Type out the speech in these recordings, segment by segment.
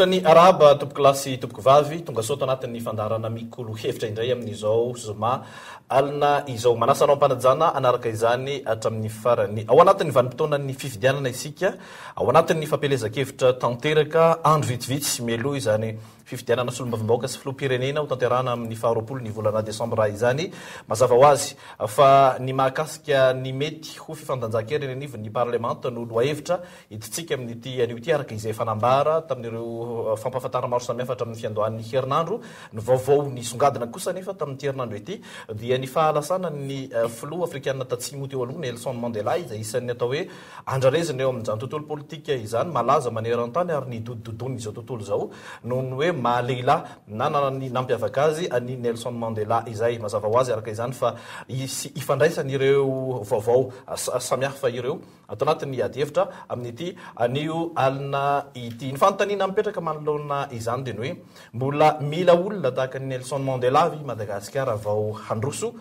Hotrany araba tompoko lasy tompoko vavy tonga soto anatin'ny fandarana mikolo hevitra indray amin'izao zoma alina izao manasanao ampanajana anaraka izany hatramin'ny farany ao anatin'ny vanim-potoana ny fifidianana isika ao anatin'ny fampelezakevitra tanteraka andro vitsivitsy mialoha izany fifidianana solombavambaoka sy filoham-pirenena ho tanterahana amin'ny faharoapolo ny volana desambra izany mazava ho azy fa ny mahakasika ny mety ho fifandanjahan-keriny anivon'ny parlemanta no loahevitra hiditsika amin'ity anio ity araka izay fanambara tamin'ireo fampafatara maro samihafa hatramin'ny fiandohan'ny herinandro ny vaovao ny songadina kosa nefa tamin'ity herinandro ity dia ny fahalasana ny filoha afrikanina tatsimo teo aloha Nelson Mandela izay isan'ny atao hoe andrarezina eo amin'izany tontolo politika izany malaza maneran-tany ary ny dodidodony izao tontolo izao noho ny hoe mahalehilahy nanana ny nampiavaka azy any Nelson Mandela izay mazava ho azy araka izany fa ifandraisany ireo vaovao samihafa ireo ato anatin'ny ady-hevitra amin'ity anio alina ity ny fanontaniana mipetraka manoloana izany dia ny hoe mbola mila olona tahaka ny Nelson Mandela avy Madagasikara vao handroso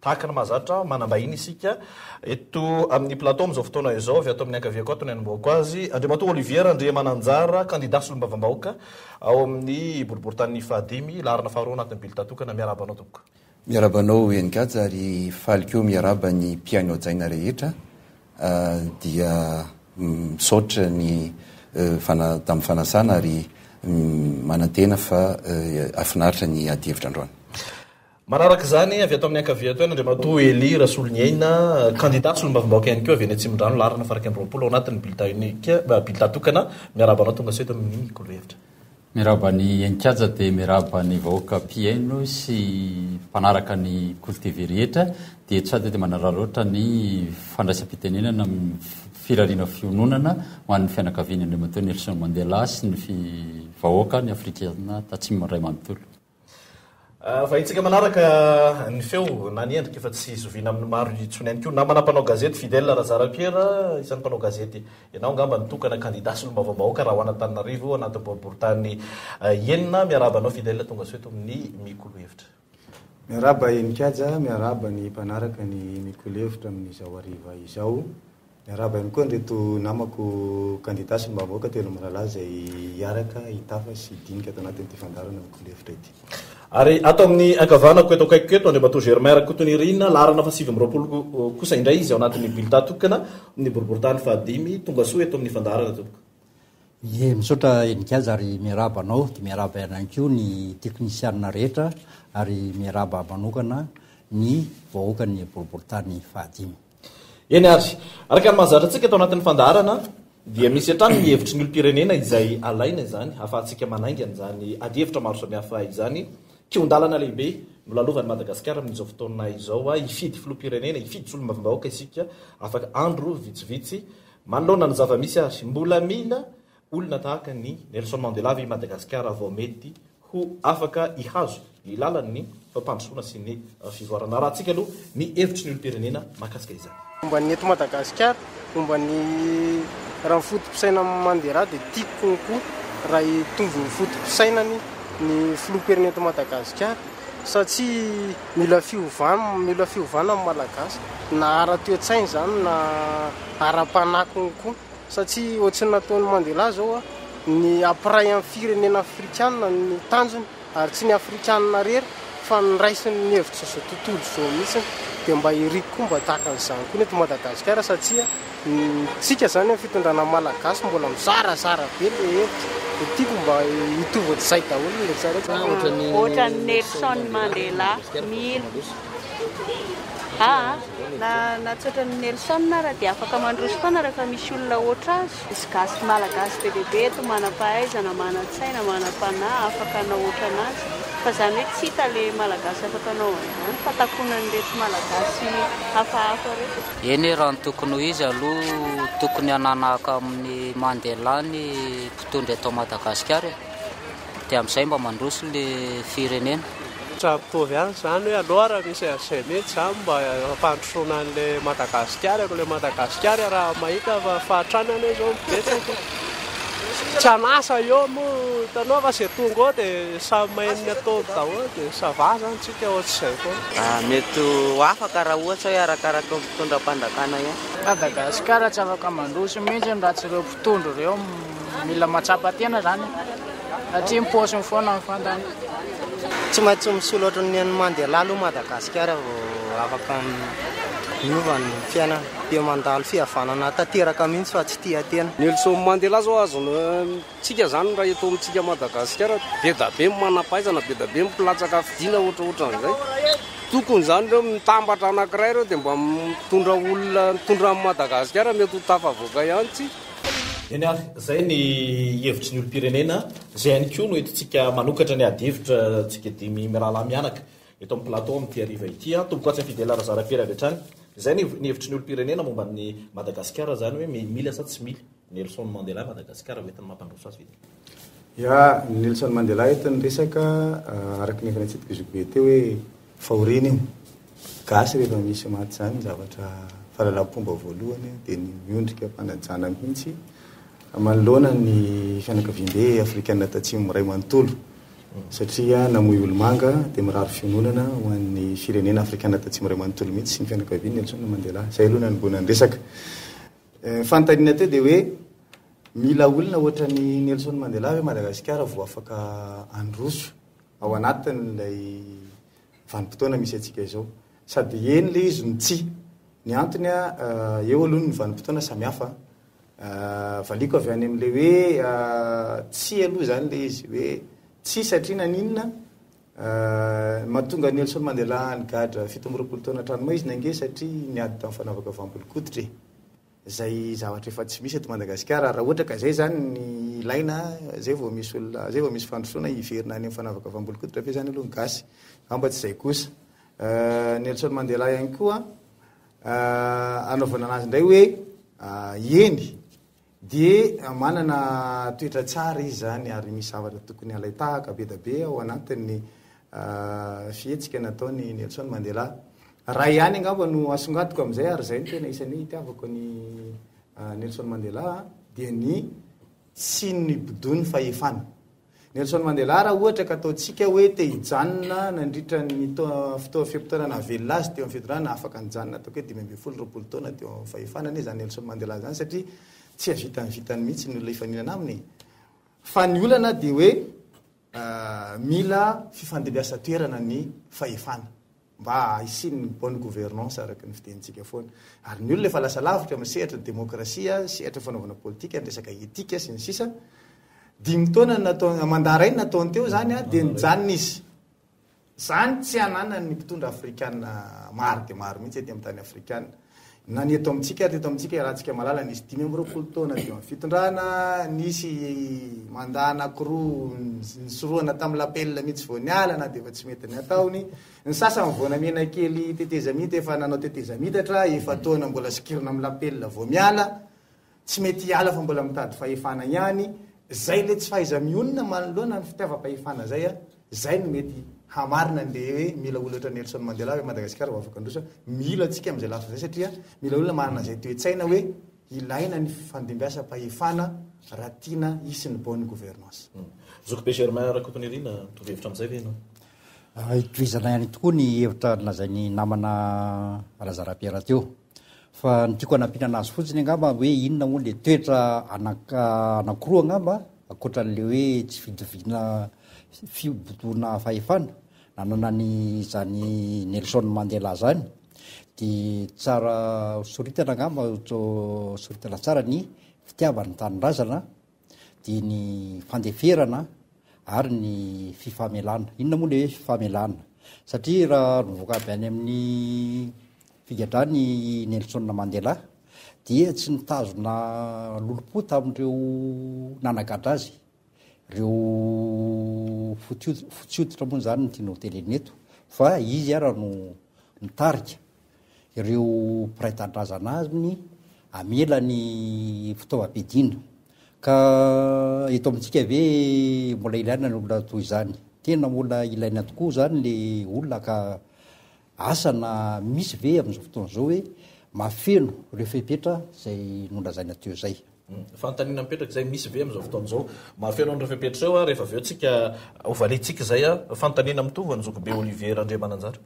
tahaka ny mahazatra manambahiny isika eto amin'ny plateau amin'izao fotoana izao avy ato amin'ny ankaviako ato ny anomboako azy Andriamatoa Olivier Andriamananjara candidat solombavambahoaka ao amin'ny boriboritany fahadimy larina faharoa anatin'ny bilita tokana miarabanao tompoko miarabanao Enikajy ary falikeo miaraba ny mpiaino jaina rehetra dia misaotra ny tamin'ny fanasana ary manantena fa afinaritra ny ady-hevitra androany manaraka izany avy ato amin'ny ankavia to Andriamatoa Eli Rasolonyaina candidat solombavambahoaka ihany koa avy eny Atsimondrano larina faraka amby roapolo ao anatin'ny bilita tokana miaraba tonga seto amin'ny kolo-hevitra miaraba ny Enikajy dia miaraba ny vahoaka mpiaino sy mpanaraka ny kolo-tv rehetra dia tsady dia manararaotra ny fandraisam-pitenenana firariana fiononana ho an'ny fianakaviany Andriamatoa Nelson Mandela sy ny vahoaka ny afrikana tatsimo ray manontolo fa itsika manaraka ny feo na ny endrika efa tsy zoviana amin'ny maro itsony ihany koa na manampanao gazety Fidèle Razarapiera isan'ny mpanao gazety ianao angamba nitokana candidat solombavambahoaka raha ho an'Antananarivo anaty boriboritany enina miaraba anao Fidèle tonga soeto amin'ny mikolo-hevitra miaraba Enikajy miaraba ny mpanaraka ny mikolo-hevitra amin'izao ariva izao miaraba ihany koa nreto namako candidat solombavambahoaka telo mirahalahy izay hiaraka hitafa sy hidinika ato anatin'ity fandarana mikolo-hevitra ity ary ato amin'ny ankavanako eto akaiko eto Andriamatoa Germain Rakotonirina larana fa 7 kosa indray izy ao anatin'ny bilita tokana amin'ny boriboritany fahadimy tonga soa eto amin'ny fandarana tompoko misaotra Enikajy ary miaraba anao dia miaraba ihany koa ny teknisianina rehetra ary miaraba manokana ny vahoaka ny boriboritany fahadimy eny ary araka ny mahazatra antsika eto anatin'ny fandarana dia misy hatrany ny hevitry ny olo-pirenena izay alaina izany ahafahantsika manaingana izany ady-hevitra maro samihafa izany kiondalana lehibe no lalovan'ny Madagasikara amin'izao fotoana izao hifidy filoham-pirenena hifidy solombavambahoaka isika afaka andro vitsivitsy manoloana ny zava-misy ary mbola mila olona tahaka ny Nelson Mandela avy Madagasikara vao mety ho afaka hihazo ny lalan'ny fampandrosoana sy ny fivoarana raha antsika aloha ny hevitry ny olo-pirenena mahakasika izany momba ny eto Madagasikara momba ny raha ny fotom-pisaina Mandela dia tiako konko raha hitombo ny fotom-pisainany ny filoham-pirenena eto Madagasikara satria mila fiovana amin'ny malagasy na ara-toe-tsaina izany na ara-panahy konko satria ohatrany nataon'ny Mandela zao ny apiray amin'ny firenena afrikanina ny tanjony ary tsy ny afrikanina rery fa niraisiny ny hevitra izao tontolo izao mihitsy dia mba hiriko koa mba tahaka an'izany koa eto Madagasikara satria tsika zany amin'ny fitondrana malagasy mbola mizarazara be le hevitra dia tiako mba hitovy ohatr'izay daholo le tsara ohatran'ny Nelson Mandela mila natsoatran'ny Nelson raha dia afaka mandroso foana rehefa misy olona oatra azy misy gasy malagasy be lehibe eto manam-pahaizana mana-tsaina manam-panahy afaka anao oatra anazy fa izany hoe tsy hita le malagasy afaka anao an'izany fa takonan'ireto malagasy hafahafa rehetra eny raha ny tokony ho izy aloha tokony hananaka amin'ny Mandela ny mpitondra eto Madagasikara dia amin'izay mba mandroso le firenena Mitovy ihany izany hoe aloha raha misy azay mety izany mba hampandrosoana an'ilay Madagasikara ilay Madagasikara raha mahita fa fahatranana izao mibetsaka tsy anasa eo moa hitanao fa izay tonga ao dia samy mahay ny ataony daholo dia sava zany tsika ohatr'izay koa mety ho afaka raha ohatra hoe arakaraka mpitondram-pandakana ihany Madagasikara tsy afaka mandroso mihitsy raha tsy ireo mpitondro ireo mila matsapa tena zany atria mipaosiny foana mifantany tsy maintsy misolo ohatry ny Mandela aloha Madagasikara afaka miovany fiainana be mandalo fihavanana tanteraka mihitsy fa tsy tia tena. Nelson Mandela zao azontsika zany raha eto amintsika Madagasikara be da be manampaizana be da be mipilatsaka fidina ohatran'izay. Tokony zany reo mitambatra anankiray ireo dia mba mitondra olona mitondra amin'ny Madagasikara mety ho tafavoaka ihany tsy. Eny ary zay ny hevitry ny olom-pirenena zay ihany koa no entintsika manokatra ny adihevitra tsika dimy mirahalahy mianaka eto amin'ny plateau amin'ity hariva ity tomboka tsy Fidèle Razarapiera avy hatrany. Zay ny hevitry ny olom-pirenena momba ny Madagasikara zany hoe mila sa tsy mila Nelson Mandela Madagasikara hoentin'ny mampandroso azy vidiny. Ya Nelson Mandela entiny resaka araky ny efa nitsika izy be teo hoe fahoriana io gasy rehefa misy maty zany zavatra fahalalam-pomba voalohany dia ny miondrika mpanajana mihitsy manoloana ny fianakaviam-be afrikanina tatsimo miray manontolo satria namoy olomanga dia mirary fiononana ho an'ny firenena afrikanina tatsimo miray manontolo mihitsy sy ny fianakaviany Nelson Mandela. Zay aloha nanomboana ny resaka fanontaniana teo dia hoe mila olona ohatra ny Nelson Mandela hoe Madagasikara vao afaka androso ao anatin'ilay vanim-potoana misy atsika izao sady eny le izy ny tsy ny antony eo aloha ny vanim-potoana samihafa valiko avy any amin'le hoe tsy aloha zany le izy hoe tsy satria naninona mahatonga Nelson Mandela nigadra 17 taona tranoma izy nange satria niady tamin'ny fanavaka vambolokoditra zay zavatra efa tsy misy eto Madagasikara raha ohatra ka zay zany ny ilaina zay vao misy olona zay vao misy fandrosoana hiverina any amin'ny fanavaka vambolokoditra fe zany aloha ny gasy amba tsy zay kosa. Nelson Mandela ihany koa anaovana anazy indray hoe eny dia manana toetra tsara izy zany ary misy zavatra tokony alaitahaka be da be ao anatin'ny fihetsika nataony Nelson Mandela. Raha ihany angamba no asongatiko amin'izay ary zay ny tena isan'ny itiavako ny Nelson Mandela dia ny tsy nibodony fahefana. Nelson Mandela raha ohatra ka ataontsika hoe te hijanona nandritra ny fotoa fiam-potoana navelona azy teo amin'ny fitondrana afaka nijanona ataoko hoe 20 taona teo amin'ny fahefanany zany Nelson Mandela zany satria tsy havitany mihitsy ny olona ifaninana aminy fa ny olana dia hoe mila fifandimbiasa toerana ny fahefana mba hisiny bonne gouvernance araky ny fitenitsika foana ary ny olona efa lasa lavitra amin'ny sehatra ny demokrasia sehatra fanaovana politika ny resaka etika sy ny sisa 5 taona mandarainy nataony teo zany dia nijanona izy zany tsy anana ny mpitondra afrikana maro dia maro mihitsy ety amin'ny tany afrikana na ny eto amintsika ary eto amintsika rahantsika malala nisy 20 taona teo amin'ny fitondrana nisy mandaa anankiroa nisoroana tamin'ny lapelina mihitsy vao niala na dia efa tsy mety ny ataony ny sasany vao namena kely teteza mita efa nanao teteza mitatra efa taona mbola sikirina amin'ny lapelina vao miala tsy mety hiala fa mbola mitady fahefana ihany zay le tsy fahaiza mionona manoloana ny fitiava-pahefana zay zay no mety hamarina le hoe mila olona ohatry Nelson Mandela hoe Madagasikara afaka androsa mila atsika amin'izay lafa zay satria mila olona manana zay toe-tsaina hoe ilaina ny fandimbiasa-pahefana raha tiana hisy ny bonne gouvernance. Zokobe Germain Rakotonirina tovhevitra amin'izay ve ianao? Hitovizana ihany tokoa ny hevitra lazainy namana Razarapiera teo fa ny tiako hanampiana anazy fotsiny angamba hoe inona moa le toetra anankiroa angamba akoatran'le hoe tsy fidiviana fibodona fahefana nanana ny zany Nelson Mandela zany dia tsara soritana angamba soritana tsara ny fitiavany tanindrazana dia ny fandeferana ary ny fifamelana. Inona moa le hoe fifamelana satria raha nivoaka avy any amin'ny figadrany Nelson Mandela dia tsy nitazona lolopo tamin'ireo nanagadra azy ireo fotsioditra moa zany ny tiana hoteleny eto fa izy ara no nitarika ireo mpiray tanindrazana azy amela ny fitaovam-piadiana ka eto amintsika ve mbola ilaina ny olona toy izany tena mbola ilaina tokoa zany le olona ka asana misy ve amin'izao fotoana zao hoe mafeno ireo fepetra zay nondrazaina teo zay. Fanontaniana mipetraka zay misy ve amin'izao fotoana zao mafeno an'ireo fepetra eo rehefa aveo tsika ovalitsika zay fanontaniana mitovy ny Zokobe Olivier Andriamananjara.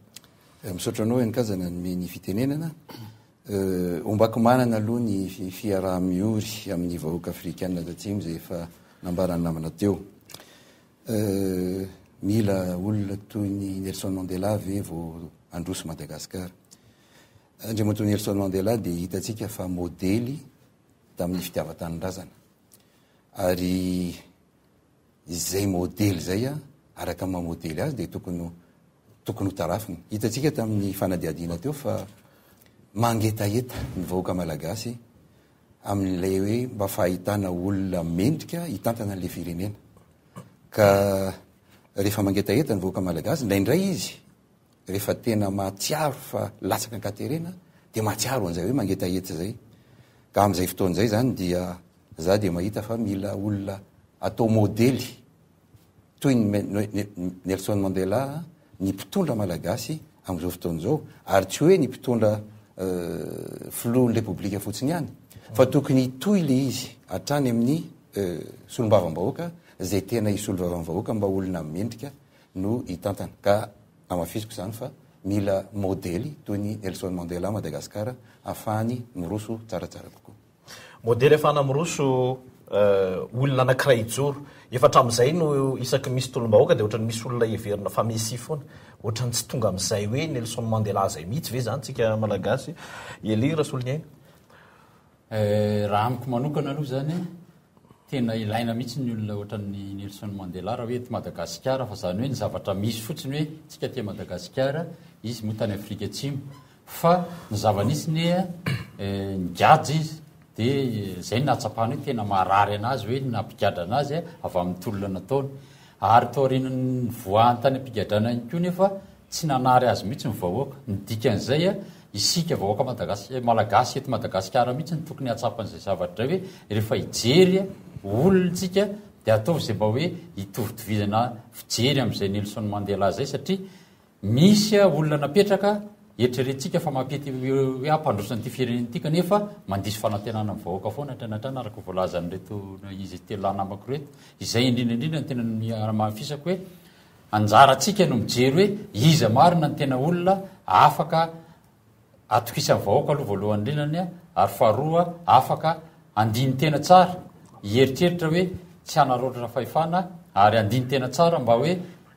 Misaotra anao enikazana ny fitenenana ombako manana aloha ny fiaraha-miory amin'ny vahoaka afrikanina tatsimo zay efa nambarany namana teo mila olona toy ny Nelson Mandela ve vao androso Madagasikara. Andriamato Nelson Mandela dia hitatsika fa modely tamin'ny fitiavan-tanindrazana. Ary izay modely zay araka mamodely azy dia tokony ho tarafiny. Hitatsika tamin'ny fanadiadiana teo fa mangetaeta ny vahoaka malagasy amin'ilay hoe mba fahitana olona mendrika hitantana an'ilay firenena. Ka rehefa mangetaeta ny vahoaka malagasy indraindray izy rehefa tena mahatsiaro fa latsaka ankaterena dia mahatsiaro an'izay hoe mangetaeta zay. Ka amin'izay fotoan'izay zany dia za dia mahita fa mila olona atao modely toy ny Nelson Mandela ny mpitondra malagasy amin'izao fotoan'izao, ary tsy hoe ny mpitondra filohan'ny repoblika fotsiny ihany, fa tokony hitoy le izy hatrany amin'ny solombavam-bahoaka zay tena isolovavam-vahoaka mba olona mendrika no hitantana. Ka amafisiko zany fa mila modely toy ny Nelson Mandela Madagasikara ahafahany miroso tsaratsara kokoa. Modely ahafahana miroso olona anankiray ijoro. Efa hatramin'izay no isaky misy tolom-bahoaka dia ohatrany misy olona heverina fa misy foana, ohatrany tsy tonga amin'izay hoe Nelson Mandela zay mihitsy ve zany tsika malagasy. Elira solonyaina raha amiko manokana aloha zany tena ilaina mihitsy ny olona ohatran'ny Nelson Mandela raha hoe Madagasikara, fa zany hoe ny zavatra misy fotsiny hoe tsika ty Madagasikara izy moa tany Afrika Atsimo, fa ny zava-nisiny ngiady izy dia zay nahatsapahany hoe tena marary anazy hoe nampigadra anazy avy amin'ny tolona nataony, ary taorinany voahany tany ampigadrana ihany koa nefa tsy nanary azy mihitsy ny vahoaka. Ny dikan'izay isika vahoaka malagasy eto Madagasikara mihitsy ny tokony hatsapan'izay zavatra hoe rehefa hijery olontsika dia ataovy zay mba hoe hitovitovizana fijery amin'izay Nelson Mandela zay, satria misy olona napetraka eritreretintsika fa mampety hoe ampandrosan'ity firenena ity kanefa mandisy fanantenana amin'ny vahoaka foana hatranatrana araka voalazan'reto izy telo namako reto. Izay indrindraindrindra ny tena mahafisako hoe anjaratsika no mijery hoe iza marina ny tena olona afaka atokisa amin'ny vahoaka aloha voalohany indrindrany, ary faharoa afaka andiny tena tsara hieritreritra hoe tsy hanaroatra fahefana, ary andiny tena tsara mba hoe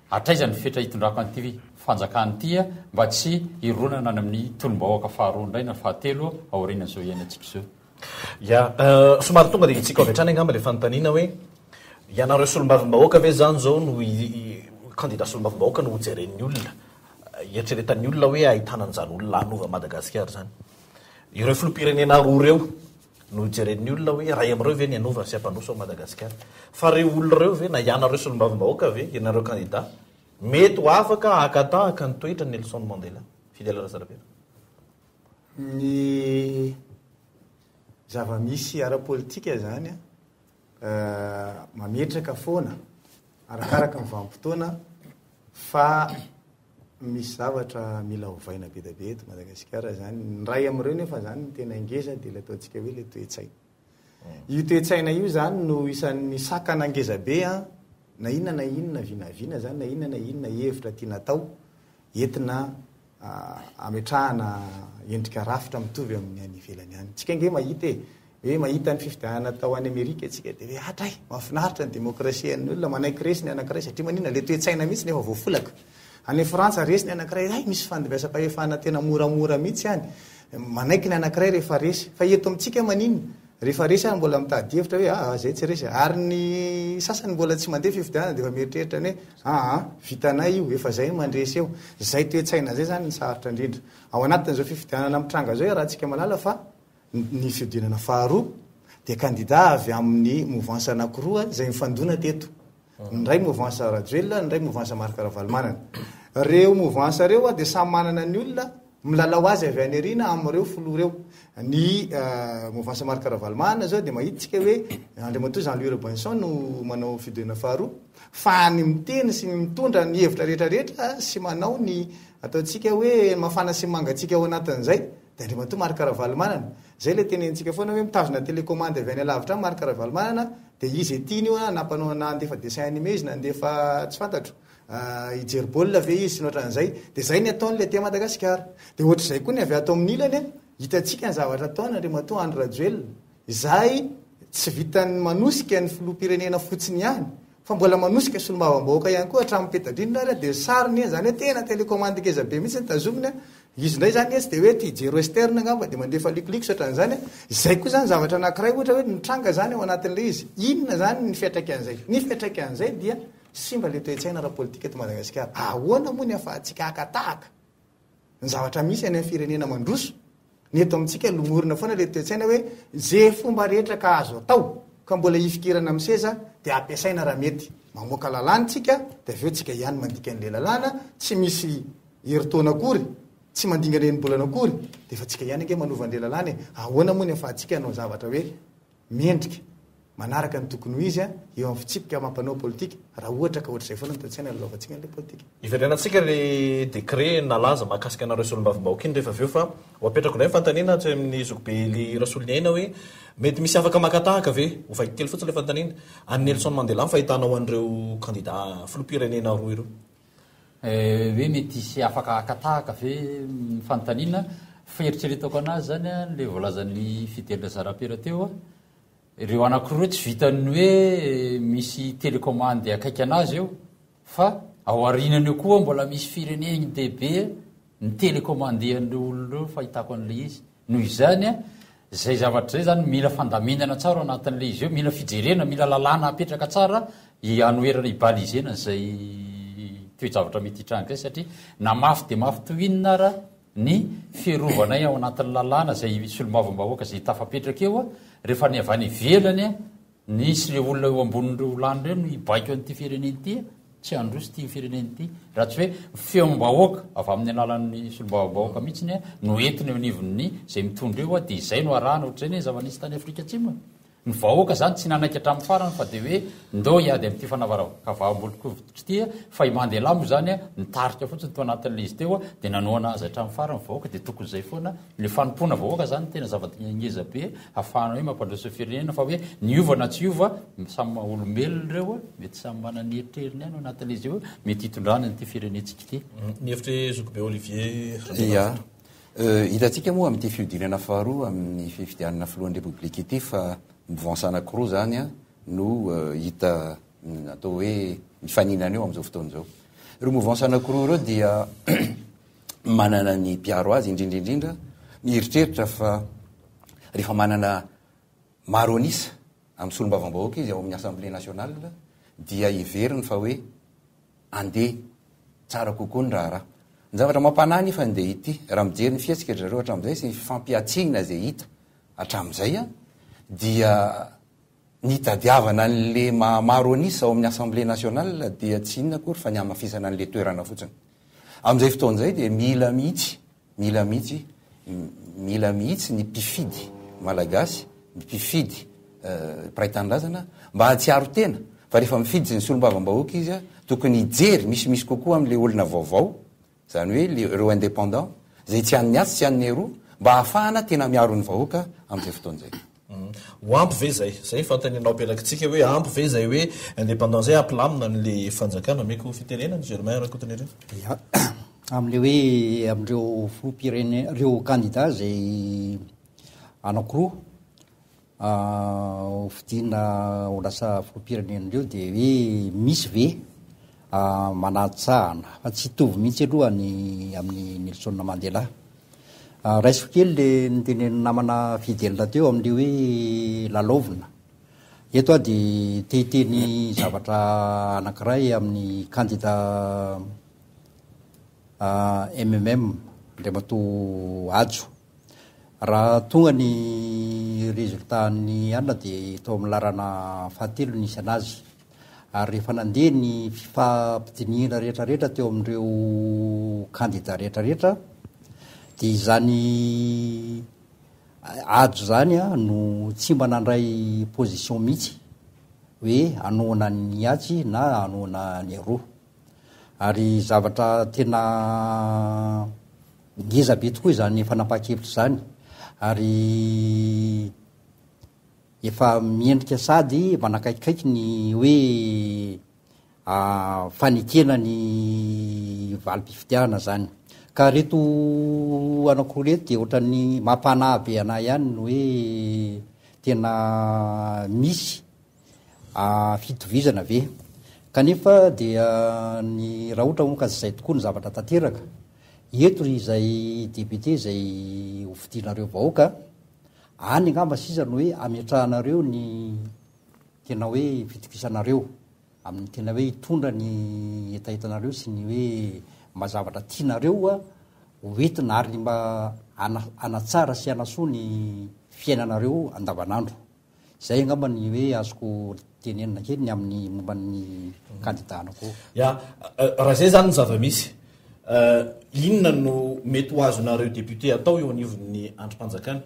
atraizany fetra hitondrako an'ity fanjakany ity mba tsy hironana any amin'ny tolom-bahoaka faharoa indray na fahatelo aorianan'izao iainantsika izao. Ya somary tonga dia itsika avy hatrany angamba le fanontaniana hoe ianareo solombavim-bahoaka ve zany zao no candidat solombavim-bahoaka no hojeren'ny olona, eritreretan'ny olona hoe ahitanan'izany olona anova Madagasikara zany. Ireo filoham-pirenena roa reo no hojeren'ny olona hoe ray amin'ireo ve ny anova sy ampandroso Madagasikara, fa reo olona reo ve na ianareo solombavim-bahoaka ve ianareo candidat mety ho afaka hakatahaka ny toetra Nelson Mandela. Fidèle Razarapera. Ny zava-misy ara-politika zany mametraka foana arakaraka ny vanim-potoana fa misy zavatra mila hovaina be dia be eto Madagasikara zany. Ny ray amin'ireo nefa zany ny tena ngeza dia le ataontsika hoe le toe-tsaina. Io toe-tsaina io zany no isan'ny sakana ngeza be na inona vinavina zany, na inona hevitra tiana atao entina ametrahana endrika rafitra mitovy amin'ny any ivelany any. Tsika nge mahita hoe mahita ny fifidianana tao any Amerika tsika dia hoe hatray mahafinaritra ny demokrasia ny olona manaiky resy ny anankiray satria manina le toe-tsaina mihitsy nefa voafolaka. Any Frantsa resy ny anankiray hay misy fandeveasam-pahefana tena moramora mihitsy any, manaiky ny anankiray rehefa resy. Fa eto amintsika manina rehefa resy any mbola mitady hevitra hoe zay tsy resy, ary ny sasany mbola tsy mandeha fifidianana dia efa mieritreritra ny hoe vitanay io efa zay mandresy eo. Zay toe-tsaina zay zany ny sarotra indrindra ao anatin'izao fifidianana mitranga zao raha tsika malala fa ny fiodinana faharoa dia candidat avy amin'ny mouvance anankiroa zay mifandona teto. Ny ray mouvance Rajoelina, ny ray mouvance Marc Ravalomanana. Reo mouvance reo dia samy manana ny olona milalao azy avy any arina amin'ireo filoha reo. Ny mouvance Marc Ravalomanana zao dia mahitsika hoe Andriamatoa Jean-Louis Robinson no manao fiodinana faharoa, fa ny miteny sy mitondra ny hevitra rehetrarehetra sy manao ny ataontsika hoe mafana sy mangatsika ao anatin'izay dia Andriamatoa Marc Ravalomanana. Zay le tenentsika foana hoe mitazona telecommande avy any alavitra Marc Ravalomanana dia izy etiny io nampanao nandefa dessin animé izy nandefa tsy fantatro hijery baolina ve izy sy nohatran'izay, dia zay ny ataony le tia Madagasikara. Dia ohatr'izay koa ny avy atao amin'ny ilany hitantsika ny zavatra ataony Andriamatoa Andry Rajoelina, izay tsy vitany manosika ny filoham-pirenena fotsiny ihany fa mbola manosika solombavam-bahoaka ihany koa hatramin'ny petadrindra ary dia sariny zany hoe tena télécommande keza be mihitsy nytazomina izy ndray zany tsy dia hoe ty jero externe ngamba dia mandefa likoliko satran'izany izay koa zany zavatra anankiray ohatra hoe nitranga zany ao anatin'le izy inona zany ny fiatraika an'izay ny fiatraika an'izay dia simba le toe-tsaina raha politika eto Madagasikara ahoana moa ny afahantsika akatahaka ny zavatra misy any amin'ny firenena mandroso ny eto amintsika lomorina foana le toe-tsaina hoe ze fomba rehetra ka azo atao ka mbola ifikirana amin'ny seza dia ampiasaina raha mety mamoaka lalàntsika dia aveo tsika ihany mandika an'le lalàna tsy misy heritaona akory tsy mandingana eny-bolana akory dia efa tsika ihany ange manovan'le lalàna ahoana moa ny afahantsika hanao zavatra hoe mendrika manaraka ny tokony ho izy eo amin'ny fitsipika mampanao politika raha ohatra ka ohatr'izay foana ny toe-tsaina lalaovantsika an'le politika iverenantsika le décret nalaza mahakasika anareo solombavam-bahoaka iny rehefa aveo fa hoapetrako ndray fantaniana tsy amin'ny zokobely rasolinaina hoe mety misy afaka makatahaka ve ho fahitelo fotsiny le fantaniana any Nelson Mandela ny fahitanao an'ireo candidat filoham-pirenena roa ireo hoe mety isy afaka akatahaka ve fantaniana fieritreretako anazy zany le voalazan'ny fidel Zara-Piera teo ireo anankiroa tsy vitany hoe misy télécommande akaiky anazy eo fa ao arinany eo koa mbola misy fireneny dehibe ny télécommandean'ireo olonireo fahitako an'le izy noho izany zay zavatra zay zany mila fandaminana tsara anatin'le izy eo mila fijerena mila lalàna apetraka tsara anoerana ibalizena zay toe-javatra mety hitranga zay satria na mafy dia mafy toinina ara ny fierovanay ao anatin'ny lalàna zay solombavam-bahoaka zay tafapetraka eo rehefa ny avany velany nisy le olona eo ambonin'ireo lany reo no ibaiko an'ity fireneny ity tsy androso ty fireneny ity raha tsy hoe feom-bahoaka avy amin'ny alalan'ny solombavam-bahoaka mihitsiny no entiny anivon'ny zay mitondra eo dia izay no arahana ohatr'izay ny zava-nisy tany Afrika Atsimo ny vahoaka zany tsy nanaiky hatramin'ny farany fa dia hoe ndao iady amin'ity fanavarakavahambolok'ovitry ty fa i Mandela moa zany nitarika fotsiny to anatin'le izy teo dia nanoana azy hatramin'ny farany vahoaka dia tokony izay foana le fanompona vahoaka zany tena zava-ngeza be ahafahana hoe mampandroso firenena fa hoe niova na tsy iova samy olombelona ireo mety samy manany eritreriny any anatin'le izy eo mety hitondrany an'ity firenentsika ity ny hevitry Zokobe Olivier ia hitantsika moa amin'ity fiodinana faharoa amin'ny fifidianana filohan'ny repoblika ity fa mouvance anankiroa zany no hita atao hoe mifaninana eo amin'izao fotoana izao ireo mouvance anankiroa ireo dia manana ny mpiaro azy indrindraindrindra mieritreritra fa rehefa manana maro anisa amin'ny solombavam-bahoaka izy ao amin'ny assemblée nationale dia iveriny fa hoe andeha tsara kokoa ny raharaha ny zavatra mampanany fa andeha ity raha mijery ny fiatsika zareo hatramin'izay sy fampiatsinina zay hita hatramin'izay dia nitadiavana an'le maro anisa ao amin'ny assemblée nationale dia tsy inona kory fa ny amafisana an'le toerana fotsiny amin'izay fotoan'izay dia mila mihitsy ny mpifidy malagasy ny mpifidy mpiray tanindrazana mba hatsiaro tena fa rehefa mifidy ny solombavam-bahoaka izy tokony hijery misimisy kokoa amin'le olona vaovao zany hoe ireo indépendant zay tsy an'ny atsy tsy an'ny roa mba hahafahana tena miaro ny vahoaka amin'izay fotoan'izay ho ampy ve zay fantaninao apelakitsika hoe ampy ve zay hoe indépendant zay ampilamina n'le fanjakana meko fitenenany Germain rakotonireo amin'le hoe amin'ireo filoham-pirenena ireo candidat zay anankiroa fidina ho lasa filoham-pirenenareo dia hoe misy ve manatsahana fa tsy hitovy mihitsy alohany amin'ny Nelson Mandela raisiko kely le niteneny namana fidelina teo amin'le hoe lalaovina eto dia tehiteny zavatra anankiray amin'ny candidat MMM le mato ajo raha tonga ny résultat ny anina dia tao amin'ny larana fahatelo nisy anazy ary rehefa nandeha ny fifampidinihana rehetrarehetra teo amin'ireo candidat rehetrarehetra dia zany ajo zany no tsy mba nandray position mihitsy hoe anoana ny atsy na anoana ny roa ary zavatra tena ngeza be tokoa izany fanapakevitra zany ary efa miendrika sady manakaikikaiky ny hoe fanekena ny valim-pifidianana zany ka reto anankiroa reto dia ohatran'ny mampanahy be anahy ihany no hoe tena misy fitovizana ve kanefa dia ny raha ohatra monkazay tokoa ny zavatra tanteraka eto izay député zay hofidianareo vahoaka any angamba sisany hoe ametrahanareo ny tena hoe fitokisanareo amin'ny tena hoe hitondra ny etaetanareo sy ny hoe mazavatra tianareo hoentina ary mba anatsara sy anasoa ny fiainanareo andavanandro. Zay angamba ny hoe azoko tenenina kely ny amin'ny momban'ny kandidanako. Raha zay zany ny zava-misy inona no mety ho azonareo député atao eo anivon'ny androm-panjakana?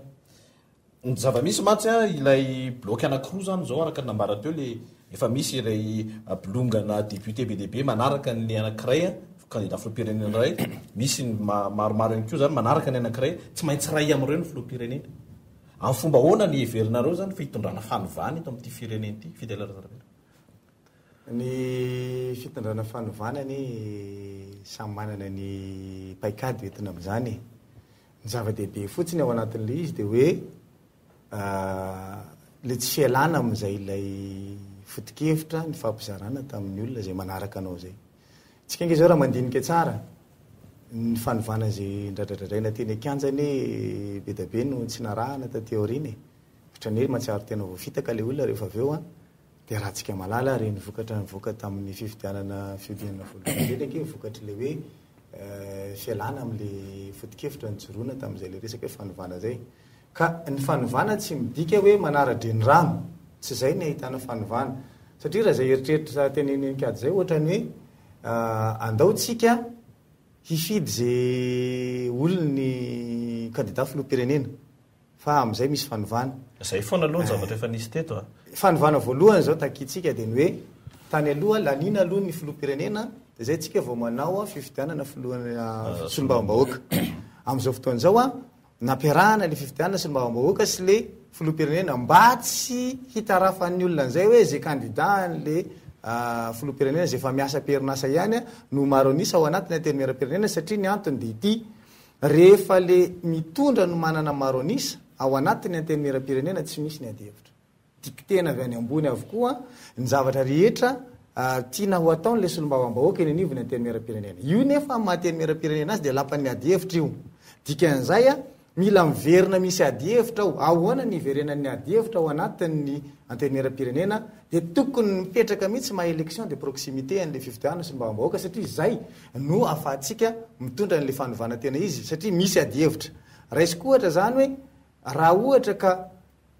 Ny zava-misy matsy ilay bloc anankiroa zany zao araka nambara teo le efa misy ilay bolongana député BDB manaraka ny anankiray candidat filoham-pirenena ray, misy maromaro ihany koa zany manaraka ny anankiray, tsy maintsy ray am'ireo ny filoham-pirenena. Amin'ny fomba ahoana ny heverinareo zany fa hitondrana fanovana eto amin'ity firenena ity Fidèle Razarabe? Ny fitondrana fanovanany samy manana ny paikady entina amin'izany. Ny zava-dehibe fotsiny ao anatin'le izy dia hoe le tsy fialana amin'izay ilay foto-kevitra ny fampizarana tamin'ny olona zay manaraka anao zay. Tsika inge zao raha mandinika tsara ny fanovana zay ndradradradraina teny akanjany be da be no tsy narahana taty aoriany ohatrany hoe matsiaro tena voafitaka le olona rehefa avy eo dia raha tsika malala reny vokatra nivoaka tamin'ny fifidianana voalohany ke vokatra le hoe fialana amin'le foto-kevitra nijoroana tamin'izay le resaka hoe fanovana zay. Ka ny fanovana tsy midika hoe manara-dreny rano, tsy zay ny ahitana fanovana. Satria raha zay eritreritra teneny ankady zay ohatrany hoe andao tsika hifidy zay olony candidat filoham-pirenena fa amin'izay misy fanovana. Zay foana aloha ny zavatra efa nisy teto a. Fanovana voalohany zao takitsika dia ny hoe tany aloha lanina aloha ny filoham-pirenena dia zay tsika vao manao fifidianana filohana solombavambahoaka. Amin'izao fotoana zao nampiarahana le fifidianana solombavambahoaka sy le filoham-pirenena mba tsy hitarafan'ny olona an'izay hoe zay candidat le filoham-pirenena zay efa miasa perinasa ihany no maro anisa ao anatiny antenimieram-pirenena satria ny antony dia ity rehefa le mitondra no manana maro anisa ao anatiny antenimieram-pirenena tsy misy ny adihevitra. Dikitena avy any ambony avokoa ny zavatra rehetra tiana ho ataon'le solombavambahoaka eny anivony antenimieram-pirenena. Io nefa mahatenimieram-pirenena azy dia lapan'ny adihevitra io. Dikan'izay mila miverina misy adihevitra ao ahoana ny iverenan'ny adihevitra ao anatin'ny antenimieram-pirenena dia tokony mipetraka mihitsy ma élection de proximité an'le fifidianana solombavambahoaka satria zay no afahantsika mitondra n'le fanovana tena izy satria misy adihevitra. Raisiko ohatra zany hoe raha ohatra ka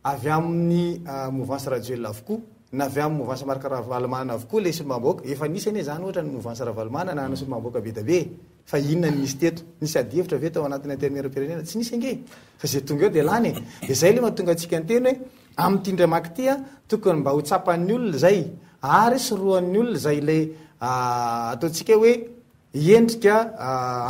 avy amin'ny mouvance radial avokoa na avy amin'ny mouvance marika Ravalomanana avokoa le solombavambahoaka efa nisy anie zany ohatra ny mouvance Ravalomanana na ana solombavambahoaka be da be fa inona ny misy teto nisy adihevitra veto ao anatin'ny antenimieram-pirenena tsy nisy ange fa zay tonga eo dia lany dia zay le mahatonga antsika anteny hoe amin'ny tindremaky ty tokony mba ho tsapan'ny olona zay ary soroan'ny olona zay le ataontsika hoe endrika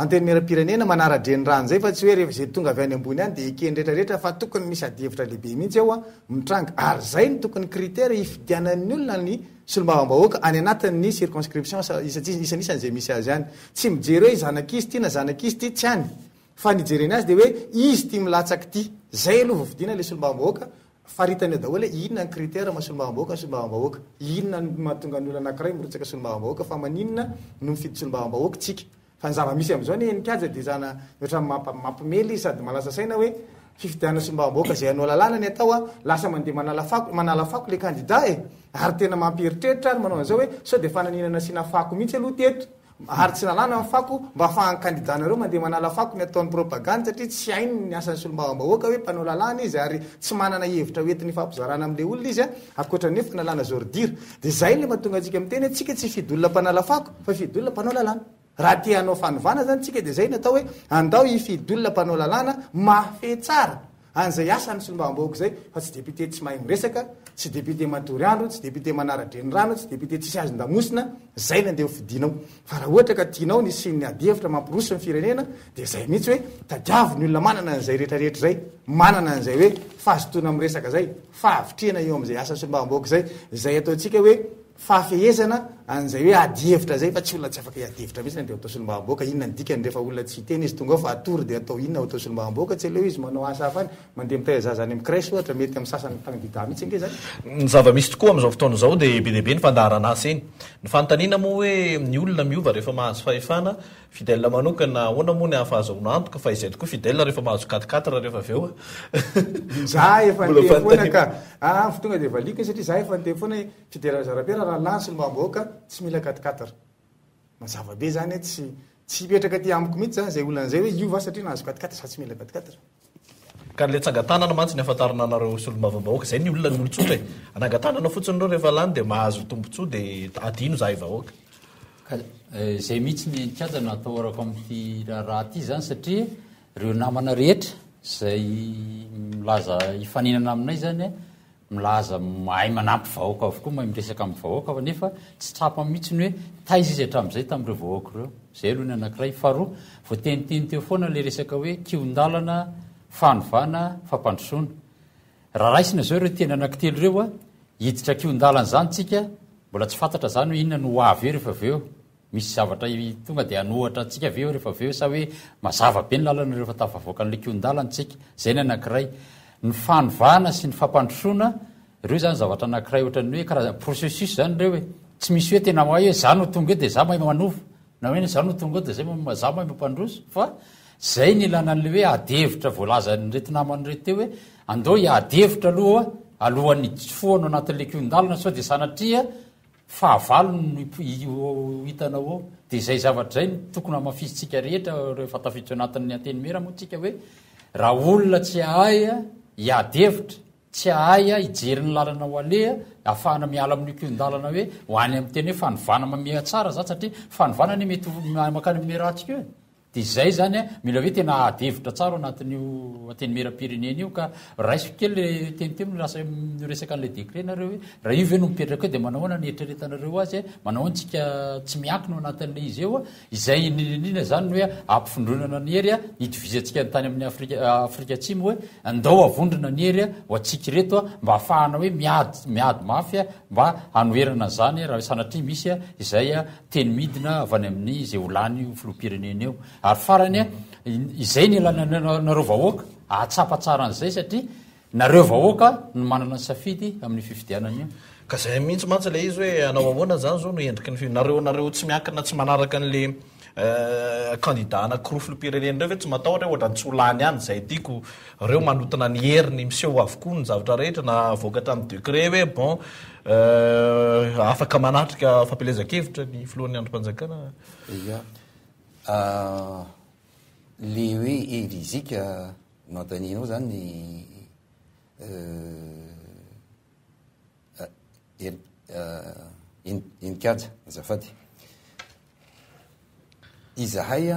antenimieram-pirenena manara-dreny rano zay fa tsy hoe rehefa zay tonga avy any ambony any dia ekeny rehetrarehetra fa tokony misy adihevitra lehibe mihitsy ao mitranga ary zay ny tokony critère hifidianan'ny olona ny solombavambahoaka any anatin'ny circonscription isan'isany zay misy azy any. Tsy mijery hoe zanak'izy ty na zanak'izy ty tsy any fa nijereny azy dia hoe izy ty milatsaky ty zay aloha voafidiana le solombavambahoaka faritany eo daholo inona ny critère maha-solombavambahoaka solombavambahoaka inona ny mahatonga ny olona anankiray mirotsaka solombavambahoaka fa maninona no mifidy solombavambahoaka tsika fa ny zava-misy amin'izao ny enikaja dia zana ohatra mampimely sady malasa saina hoe fifidianana solombavambahoaka zay anao lalàna ny atao lasa mandeha manala fako le candidat ary tena mampieritreritra ary manao an'izao hoe sao dia fananinana sina fako mihitsy aloha teto ary tsy nalàna amin'ny fako mba afahan'ny candidat-nareo mandeha manala fako ny ataon'ny propagande satria tsy hainy ny asan'ny solombavambahoaka hoe mpanao lalàna izy ary tsy manana hevitra hoentiny fampizarana amin'le olona izy akoatra nefa nalàna zordira dia zay le mahatonga antsika miteny tsika tsy fidy olona mpanala fako fa fidy olona mpanao lalàna. Raha tia hanao fanovana zany tsika dia zay natao hoe andao hifidy olona mpanao lalàna mahafehy tsara an'izay asany solombavambahoaka zay fa tsy député tsy mahay miresaka tsy député matory andro tsy député manara-dreny rano tsy député tsisy azon-damosina zay ny andeha hofidinao fa raha ohatra ka tianao ny sy adihevitra mampiroso ny firenena dia zay mihitsy hoe tadiavo ny olona manana an'izay rehetrarehetra zay manana an'izay hoe fahazotona miresaka zay fahavitrihana eo amin'izay asany solombavambahoaka zay ataontsika hoe fahafehezana an'zay hoe adihevitra zay fa tsy olona tsy afaka iadihevitra mihitsy de atao solombavam-boaka inona ny dikany rehefa olona tsy teny izy tonga ao fa atory de atao inona atao solombavam-boaka tsy leo izy manao asa hafa any mandeha mitaiza zaza any amin'ny crèche ohatra mety amin'ny sasany tagny dida mihitsy nge zany ny zava-misy tokoa am'izao fotoana zao de be deaibe ny fandaharana asa eny ny fanontaniana moa hoe ny olona miova rehefa mahazo fahefana fidèle manokana ahoana moa ny ahafahazaona antoka fa izay tokoa fidèle rehefa mahazo 4-4 rehefa avy eo za efa ntefoana ka fotonga de valiko satria za efa ntefoana fidèle zarapera raha lany solombavam-boaka tsy mila 4-4 mazava be zany tsy petraka ty amiko mihitsy zany zay olona zay hoe iova satria nahazo 4-4 sa tsy mila 4-4 ka le tsangatanana mantsy ny afantarana anareo solombavam-bahoaka zay ny olona ny olotsotra anangatanana fotsiny reo rehefa lany de mahazo tombontsoa de adino zahay vahoaka zay mihitsy ny kajana nataorako amin'ty raha ty zany satria reo namana rehetra zay milaza ifaninana aminay zany milaza mahay manampy vahoaka avokoa mahay miresaka amin'ny vahoaka fa nefa tsy trapa mihitsy ny hoe taiza izy hatramin'izay tamin'ireo vahoaka reo zay aloha ny anankiray faharoa voateniteny teo foana le resaka hoe kiondalana fanovana fampandrosoana raha raisina zao reo teny anankitelo reo a hiditra kiondalana zany tsika mbola tsy fantatra zany hoe inona no avy eo rehefa avy eo misy zavatra tonga de anohatra atsika avy eo rehefa avy eo sa hoe mazava be ny lalana rehefa tafavoaka an'le kiondalana tsika zay ny anankiray ny fanovana sy ny fampandrosoana reo zany zavatra anankiray ohatrany hoe karazana processus zany reo hoe tsy misy hoe tena mahay hoe za no tonga eo de za mahay manova na hoe za no tonga eo de za mahay mampandroso fa zay ny ilana an'le hoe adevitra voalaza nyrety namany rety teo hoe andao iadevitra aloha alohan'ny foano anatin'le kiondalana sao de sanatria fahavalo no hitanao ao de zay zavatra zay tokony amafizitsika rehetra rehefa tafiditra anatin'ny anteny mera moa tsika hoe raha olona tsy ahaya iadevitra tsy ahaya ijery ny lalana ho alea ahafahana miala amin'ny kiondalana hoe ho any amin'ny teny hoe fanovana mamea tsara za satria fanovana ny mety makany amin'ny rahantsika eo de zay zany mila hoe tena adevitra tsara anatin'io ateny mera-pirenena io ka raiso kely le teniteo resaka an'le décret nareo hoe raha io ve no mipetraka eo de manahoana ny eritreretanareo azy manao ntsika tsy miankina anatin'le izy eo izay indrindrindrindra zany hoe ampifondronana ny hery hitovizantsika tany amin'ny afrika atsimo hoe andao avondrona ny hery ho atsika reto mba ahafahana hoe miady mafy mba anoerana zany raha sanatria misy izay teny midina avy any amin'ny zay olany filoha-pirenena eo ary farany izay ny nareo vahoaka ahatsapa tsara an'izay satria nareo vahoaka no manana ny safidy amin'ny fifidianana io ka zay mihitsy mantsy le izy hoe anao ahoana zany zao no endriky ny nareo tsy miankina tsy manaraka an'le candidat anankiroa filoha-pirenena reo ve tsy matahotra ohatrany tsy olany any zay tiako reo manotana ny heriny miseho avokoa ny zavatra rehetra na voakatra amin'ny décret hoe bon afaka manatrika fampelezan-kevitra ny filohan'ny androm-panjakana le hoe erizika no antaninao zany inikaja azafady izahay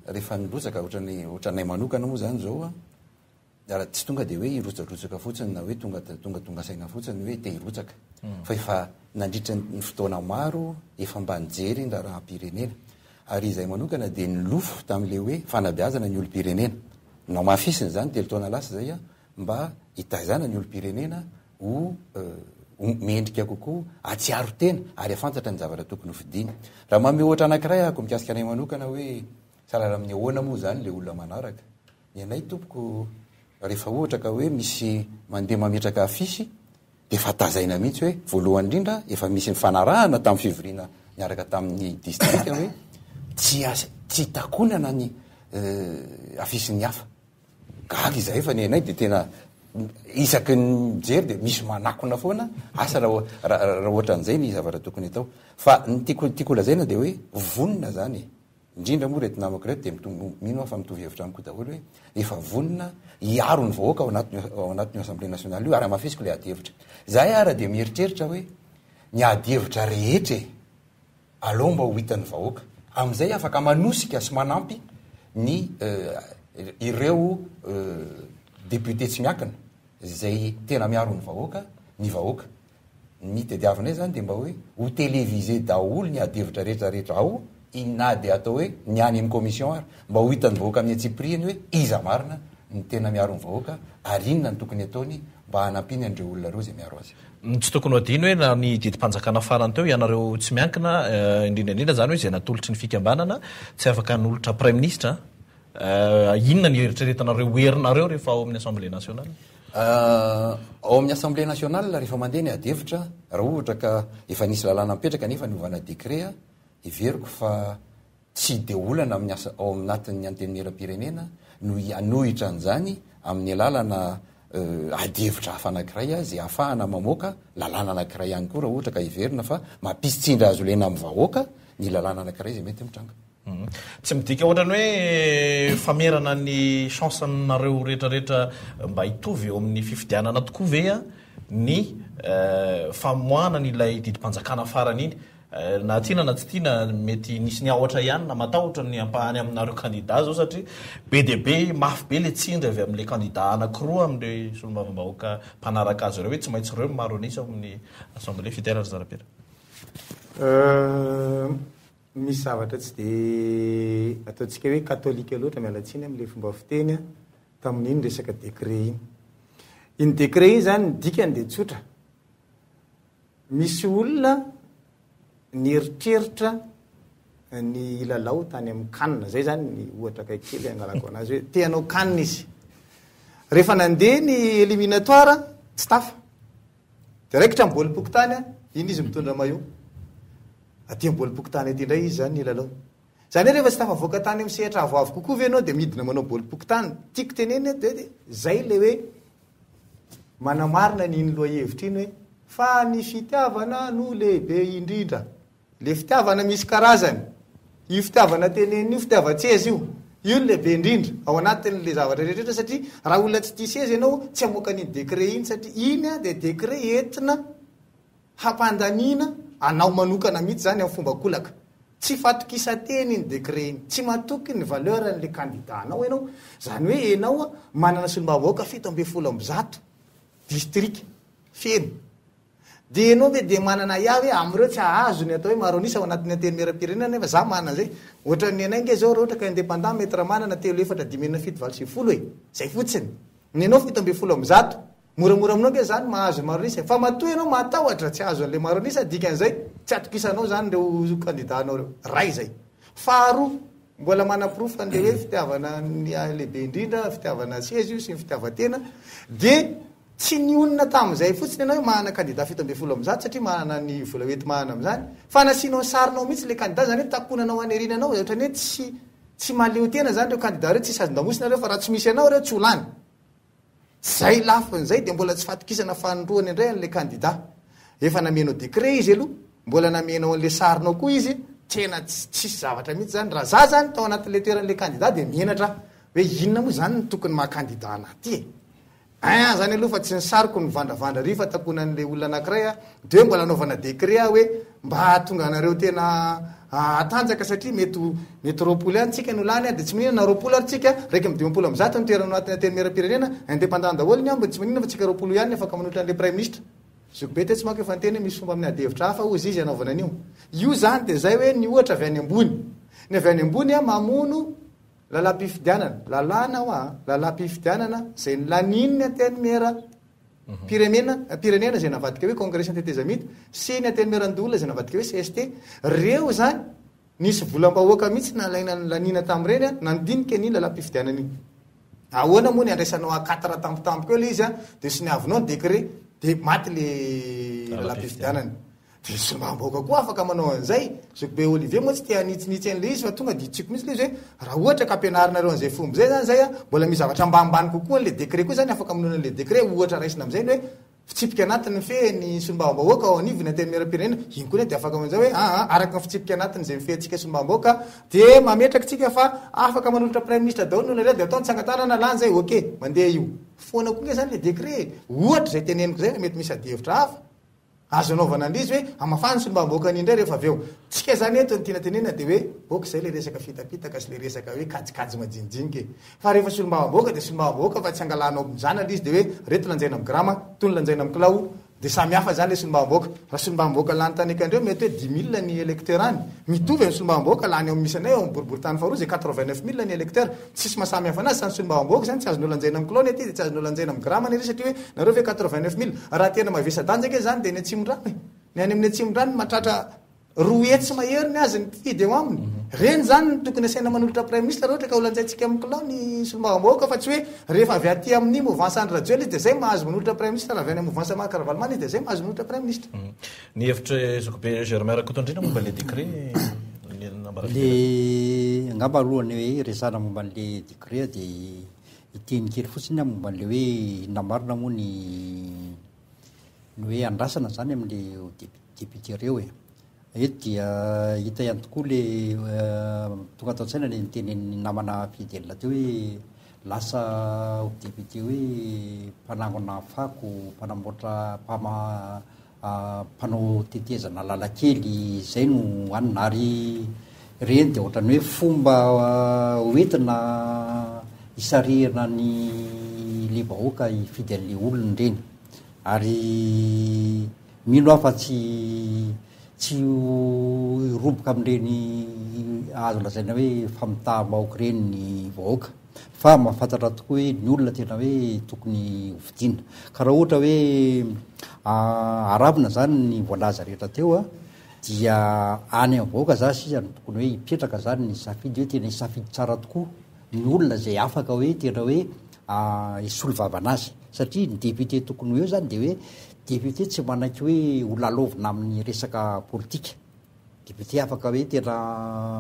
rehefa nirosaka ohatranay manokana moa zany zao raha tsy tonga de hoe irotsarotsaka fotsiny na hoe tonga saina fotsiny hoe te hirotsaka fa efa nandritra ny fotoana maro efa mba nijery ny raha-pirenena ary izay manokana de nylofo tam'le hoe fanabeazana ny olo-pirenena nao mahafisiny zany telo taona lasa zay mba hitazana ny olo-pirenena ho mendrika kokoa atsiaro tena ary afantatra ny zavatra tokony hofidiny raha mame ohatra anankiray ako mikasika anay manokana hoe sarara amin'ny ahoana moa zany le olona manaraka ny anay tompoko rehefa ohatra ka hoe misy mandeha mametraka afisy de fa tazaina mihitsy hoe voalohany indrindra efa misy ny fanarahana tamin'ny fivoriana miaraka tamin'ny distrika hoe tsy takonana ny afisin'ny hafa gaga izay fa ny anay de tena isaky ny jery de misy manakona foana asa raha ohatran'izay ny zavatra tokony atao fa ny tiako lazaina de hoe vonina zany indrindra moa rety namako reto de mino fa mitovy hevitra amiko daholo hoe efa vonina hiaro ny vahoaka ao anatin'io assemblée nationale io ary amafisiko le adihevitra zahay ara de mieritreritra hoe ny adihevitra rehetra alao mba ho hitan'ny vahoaka am'izay afaka manosika sy manampy ny ireo député tsy miakina zay tena miaro ny vahoaka ny tediavinay zany de mba hoe ho télévisé daholo ny adihevitra rehetrarehetra ao na de atao hoe ny any amin'ny commission ary mba ho hitan'ny vahoaka amin'ny atsipriany hoe iza marina ny tena miaro ny vahoaka ary inona ny tokony ataony mba hanampiny andreo olona reo zay miaro azy. Tsy tokony adino hoe na ny didim-panjakana farany teo ianareo tsy miankina indrindraindrindra zany hoe zay natolotry ny fikambanana tsy afaka nolotra prime ministre inona ny eritreretanareo herinareo rehefa ao amin'ny assemblée nationale? Ao amin'ny assemblée nationale rehefa mandeha ny adevitra raha ohatra ka efa nisy lalàna mipetraka nefa niovana décret iveriko fa tsy de olana amin'ny ao anatin'ny antenimieram-pirenena no anohitra an'izany amin'ny alalana adevitra hafa anankiray zay ahafahana mamoaka lalàna anankiray ihany koa raha ohatra ka iverina fa mampisitsindra azo lena amin'ny vahoaka ny lalàna anankiray zay mety mitranga. Tsy midika ohatrany hoe famerana ny chancenareo rehetrarehetra mba hitovy eo amin'ny fifidianana tokoa ve ny famoana n'ilay didim-panjakana farany iny na tiana na tsy tiana mety nisy ny ahotra ihany na matahotra ny ampahany aminareo candidat zao satria be dia be mafy be le tsindry avy amin'ilay candidat anankiroa amin'le solombavambahoaka mpanaraka azy reo hoe tsy maintsy reo maro anisa ao amin'ny assemblée fidèle ry Zarapera. Misy zavatra tsy de ataontsika hoe katolika loatra mialatsiny amin'le fomba fiteny tamin'iny resaka décret iny. Iny décret iny zany ny dikany de tsotra. Misy olona nieritreritra ny lalao tany amin'ny kanina zay zany ny ohatra kaikely angalako anazy hoe te hanao kanina izy. Rehefa nandeha ny éliminatoire tsy tafa. Direkitra mboly pokotany iny izy mitondra maillot. Aty mboly pokotany aty indray izy zany ny lalao. Zany hoe rehefa tsy tafavoaka tany amin'ny sehatra avoavo kokoa ve anao dia midina manao boly pokotany. Tiako teneny de zay le hoe manamarina ny loahevitra iny hoe fa ny fitiavana no lehibe indrindra. Le fitiavana misy karazany. Io fitiavana teneny io fitiavan-tseza io. Io no lehibe indrindra ao anatin'le zavatra rehetrarehetra satria raha olona tsy tia seza ianao tsy hamoaka ny décret iny satria iny dia décret entina hampandaniana anao manokana mihitsy zany amin'ny fomba kolaka. Tsy fatokisa-teny iny décret iny. Tsy matoky ny valeur an'le candidat anao ianao. Zany hoe ianao manana solombavambahoaka 700 district feno. Dia ianao ve dia manana iavy amin'ireo tsy ahazo ny atao hoe maronisa ao anatin'ny antenimieram-pirenena nefa za manana zay. Ohatra ny anay nge zao raha ohatra ka indépendant mety raha manana 3 4 5 7 80 e. Zay fotsiny. Ny ianao 700 moramora aminao nge zany mahazo maronisa fa matoa ianao matahotra tsy azo an'le maronisa dikan'izay tsy atokisanao zany reo candidat anao reo. Ray zay. Faharoa mbola manaprofo an'le hoe fitiavana ny lehibe indrindra fitiavana seza io sy ny fitiavan-tena dia tsy ny olona tamin'izay fotsiny ianao hoe mahana candidat 700 satria manana ny vola hoety mahana amin'izany fa nasianao sarinao mihitsy le candidat zany hoe takonanao anerinanao ohatrany hoe tsy maleo tena zany reo candidat reo tsy sazon-damosina reo fa raha tsy misy anao reo tsy olany. Zay lafin'izay dia mbola tsy fatokisana fanondroany indray an'le candidat. Efa namenao décret izy aloha mbola namenao an'le sarinao koa izy tena tsisy zavatra mihitsy zany raha za zany tao anatin'le toeran'le candidat dia mienatra hoe inona moa zany ny tokony maha-candidat anaty zany aloha fa tsy ny sariko ny vandravandra ry fa takonan'le olona anankiray dia mbola anaovana décret hoe mba tonga anareo tena atanjaka satria mety roapolo ihany tsika ny olany dia tsy maninona na roapolo ary tsika raika amin'ny 20 ny toerana anatin'ny antenimieram-pirenena indépendant daholo ny ambo tsy maninona fa tsika roapolo ihany afaka manoitra an'le prime ministre. Zokbe te tsy manko efa nyteny misy fomba amin'ny adevitra hafa ozy izy anaovana an'io. Io zany dia zay hoe ny ohatra avy any ambony. Ny avy any ambony mamono lalam-pifidianana. Lalàna lalam-pifidianana zay lanin'ny antenimieram-pirenena zay navadika hoe congrès synthétisme sy ny antenimieran-dola zay navadika hoe CST. Reo zany nisy volam-bahoaka mihitsy nalaina lanina tamin'ireny nandinika ny lalam-pifidianana iny. Ahoana moa ny andraisanao akatara tampotampoka eo le izy dia sy ny avinao ny décret dia maty le lalam-pifidianana. Dia solombavambahoaka koa afaka manao an'izay. Zokbe Olivier moa tsy tia hanitsinitsy an'le izy fa tonga dia tsiko mihitsy le izy hoe raha ohatra ka ampianarinareo an'izay fomba zay zany zay mbola misy zavatra ambanimbany kokoa an'le décret koa zany afaka manona an'le décret ohatra raisina amin'izay hoe fitsipika anatiny fehny solombavambahoaka ao anivony antenimieram-pirenena iny koa dia afaka man'izay hoe araka ny fitsipika anatiny zay mifehantsika solombavambahoaka dia mametraka tsika fa afaka manolotra prime ministre daholo nolana dia atao nitsangatana lany zay ok mandeha io foana koa nge zany le décret ohatra zay teneniko zay mety misy adevitra hafa azo anaovana an'izy hoe amafany solombavambahoaka any indray rehefa avy eo tsika zany eto ny tiana tenena dia hoe boka zay le resaka fitapitaka sy le resaka hoe kajikajy majinijinike fa rehefa solombavambahoaka dia solombavambahoaka fa tsy angalanao mizana le izy dia hoe reto lanjaina amin'ny grama tony lanjaina amin'ny kilao de samy hafa zany le solombavamboaka raha solombavamboaka lany tanekandreo mety hoe 10 000 ny électeur any mitovy ny solombavamboaka lany misanay eo boribory tany faharoa zay 89 000 ny électeur tsisy mahasamy hafa anazy sany solombavamboaka zany tsy azon'olo anjaina amin'ny kilôny aty de tsy azon'olo anjaina amin'ny grama ny satria hoe nareo ve 89 000 raha tena mavesa-dany zay ke zany de ny atsimon-drano ny any amin'ny atsimon-drano mahatratra roa etsy maheriny azy ny fidy eo aminy reny zany tokony asaina manolotra prime ministre ohatra ka olanjaintsika amin'ny kilôny solombavamboaka fa tsy hoe rehefa avy aty amin'ny mouvance any radio izy de zay mahazo manolotra prime ministre raha avy any mouvance mahakaravalomany izy de zay mahazo manolotra prime ministre ny hevitra zokobe Germain Rakotondrina momba le décret le angamba alohany hoe resana momba an'le décret de iteny kely fotsiny momba an'le hoe inona marina moa ny hoe andrasana zany amin'le député reo eto dia hita ihany tokoa le tonga atao an-tsaina le nitenen'ny namana Fidèle teo hoe lasa député hoe mpanangona fako mpanamboatra mpanao tetezana lalakely zay no anina ary reny de ohatrany hoe fomba hoentina hisarihana ny le vahoaka Fidèle olona reny ary mino afa tsy roboka amin'ireny azo lazaina hoe famitaha-bahoaka reny ny vahoaka fa mahafantatra tokoa hoe ny olona tena hoe tokony hovidiana ka raha ohatra hoe arabina zany ny voalaza rehetra teo dia any amin'ny vahoaka zasy izy any tokony hoe hipetraka zany ny safidy hoe tena hisafidy tsara tokoa ny olona zay afaka hoe tena hoe hisolo vavana azy satria ny député tokony eo zany de hoe député tsy manaiky hoe holalovina amin'ny resaka politika député afaka hoe tena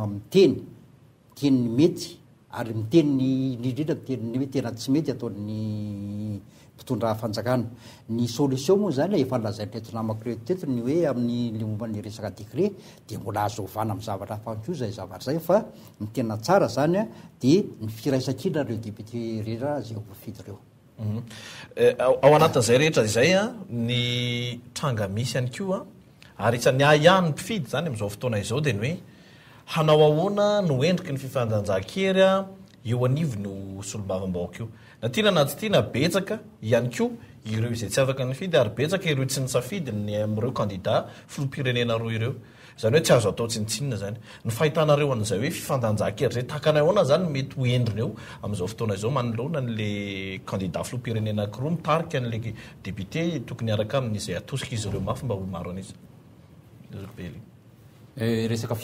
miteny mety ary miteny indrindra miteny hoe tena tsy mety ataon'ny mpitondra fanjakana ny solution moa zany efa lazainy teto namako reto teto ny hoe amin'ny momban'ny resaka décret de mbola azovana amin'ny zavatra hafanko zay zavatra zay fa ny tena tsara zany de ny firaisan-kina reo député rehetra zay voafidy reo ao anatin'izay rehetra izay ny tranga misy ihany koa ary isan'ny ihany mpifidy zany amin'izao fotoana izao de ny hoe hanao ahoana no endriky ny fifandanjahan-kery eo anivy no solombavambahoaka io na tiana na tsy tiana betsaka ihany koa ireo izay tsy afaka ny fidy ary betsaka ireo tsy nisafidy ny amin'ireo candidat filoham-pirenena roa ireo zany hoe tsy azo atao tsinitsinina zany ny fahitanareo an'izay hoe fifandanjahan-kery zay tahakana ahoana zany mety ho endriny eo amin'izao fotoana izao manoloana n'le candidat filoham-pirenena ankiroa mitarika n'le député tokony araka amin'izay atosika izy ireo mafy mba ho maro an'izy resaka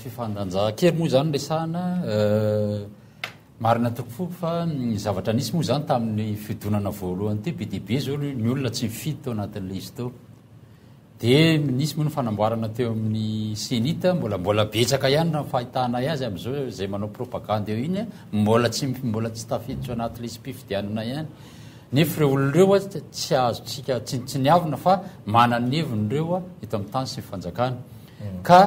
fifandanjahan-kery moa zany resahana marina toko fa ny zavatra nisy moa zany tamin'ny fidonana voalohany ty be dibe zao ny olona tsy mifidy teo anatin'le izy teo de nisy moa ny fanamboarana teo amin'ny senita mbola betsaka ihany na fahitana azy am'izao zay manao propagande eo iny mbola tsy tafiditra anatin'le izy mpifidianana ihany nefa reo olon'ireo tsy azotsika tsy niavina fa manany hevon'ireo eto amin'ny tany sy fanjakana ka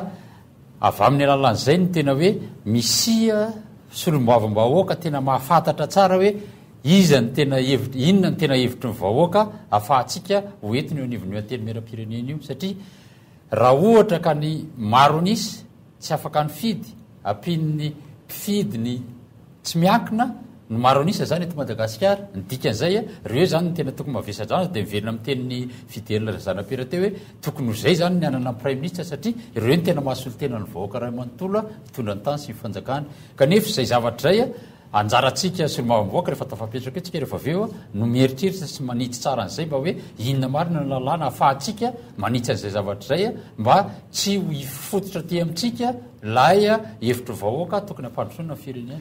avy amin'ny alalan'izay ny tena hoe misia solombavambahoaka tena mahafantatra tsara hoe inona ny tena hevitry ny vahoaka afahantsika hoentiny eo anivon'io antely meram-pirenena io satria raha ohatra ka ny maro nisy tsy afaka ny fidy ampin'ny mpifidiny tsy miankina ny maro anisa zany eto Madagasikara ny dikan'izay reo zany ny tena tokony mavesa-drano de miverina miteniny Fidèle zanam-pera teo hoe tokony zay zany ny anana prime ministre satria reo ny tena mahasolo tena ny vahoaka raha manontolo mitondra ny tany sy fanjakana kanefa zay zavatra zay anjaratsika solombavambahoaka rehefa tafapetraka etsika rehefa aveo no mieritreritra sy manitsy tsara an'izay mba hoe inona marina ny lalàna afahantsika manitsy an'izay zavatra zay mba tsy ho ifototra ty amintsika lay hevitry vahoaka tokony ampandrosoana ny firenena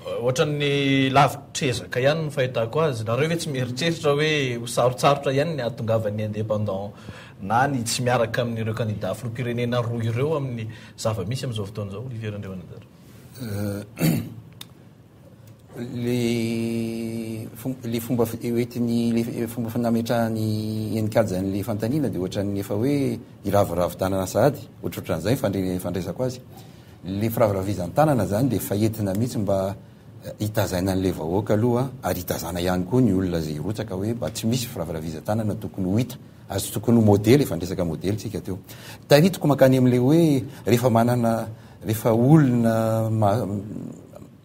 ohatran'ny lavitrezaka ihany ny fahitako azy nareo hoe tsy mieritreritra hoe ho sarotsarotra ihany ny ahatongavan'ny indépendant na ny tsy miaraka amin'ireo candidat filoham-pirenena roa ireo amin'ny zava-misy amin'izao fotoana zao Olivier Andriamanazary le fomba oetiny le fomba fanametrahany enikajany le fantaniana de ohatran'ny efa hoe iravoravo-tanana sahady ohatrohatran'izay fandraisako azy le firavoravizan-tanana zany de faentina mihitsy mba hitazaina an'le vahoaka aloha ary hitazana ihany koa ny olona zay rotsaka hoe mba tsy misy firavoravizan-tanana tokony ho hita azy tokony ho modely efa ndresaka modely tsika teo taritoko makany am'le hoe rehefa olona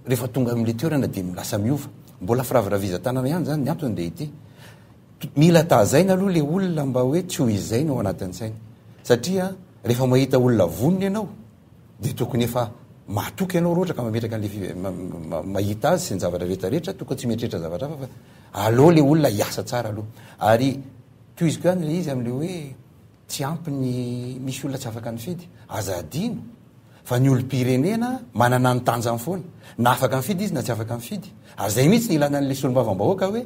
rehefa tonga am'le toerana de lasa miova mbola firavoravizan-tanana ihany zany ny antony de ity mila tazaina aloha le olona mba hoe tsy ho izaina ao anatin'ny saina satria rehefa mahita olona vonony ianao dia tokony efa matoky ianao roatra ka mametraka an'le mahita azy sy ny zavatra rehetrarehetra tokony tsy mieritrretra zavatra fa aloha le olona hiasa tsara aloha ary toiziko ihany le izy amin'le hoe tsy ampiny misy olona tsy afaka ny fidy aza adino fa ny olom-pirenena manana ny tanjany foana na afaka ny fidy izy na tsy afaka ny fidy ary zay mihitsy ny ilana n'le solombavam-bahoaka hoe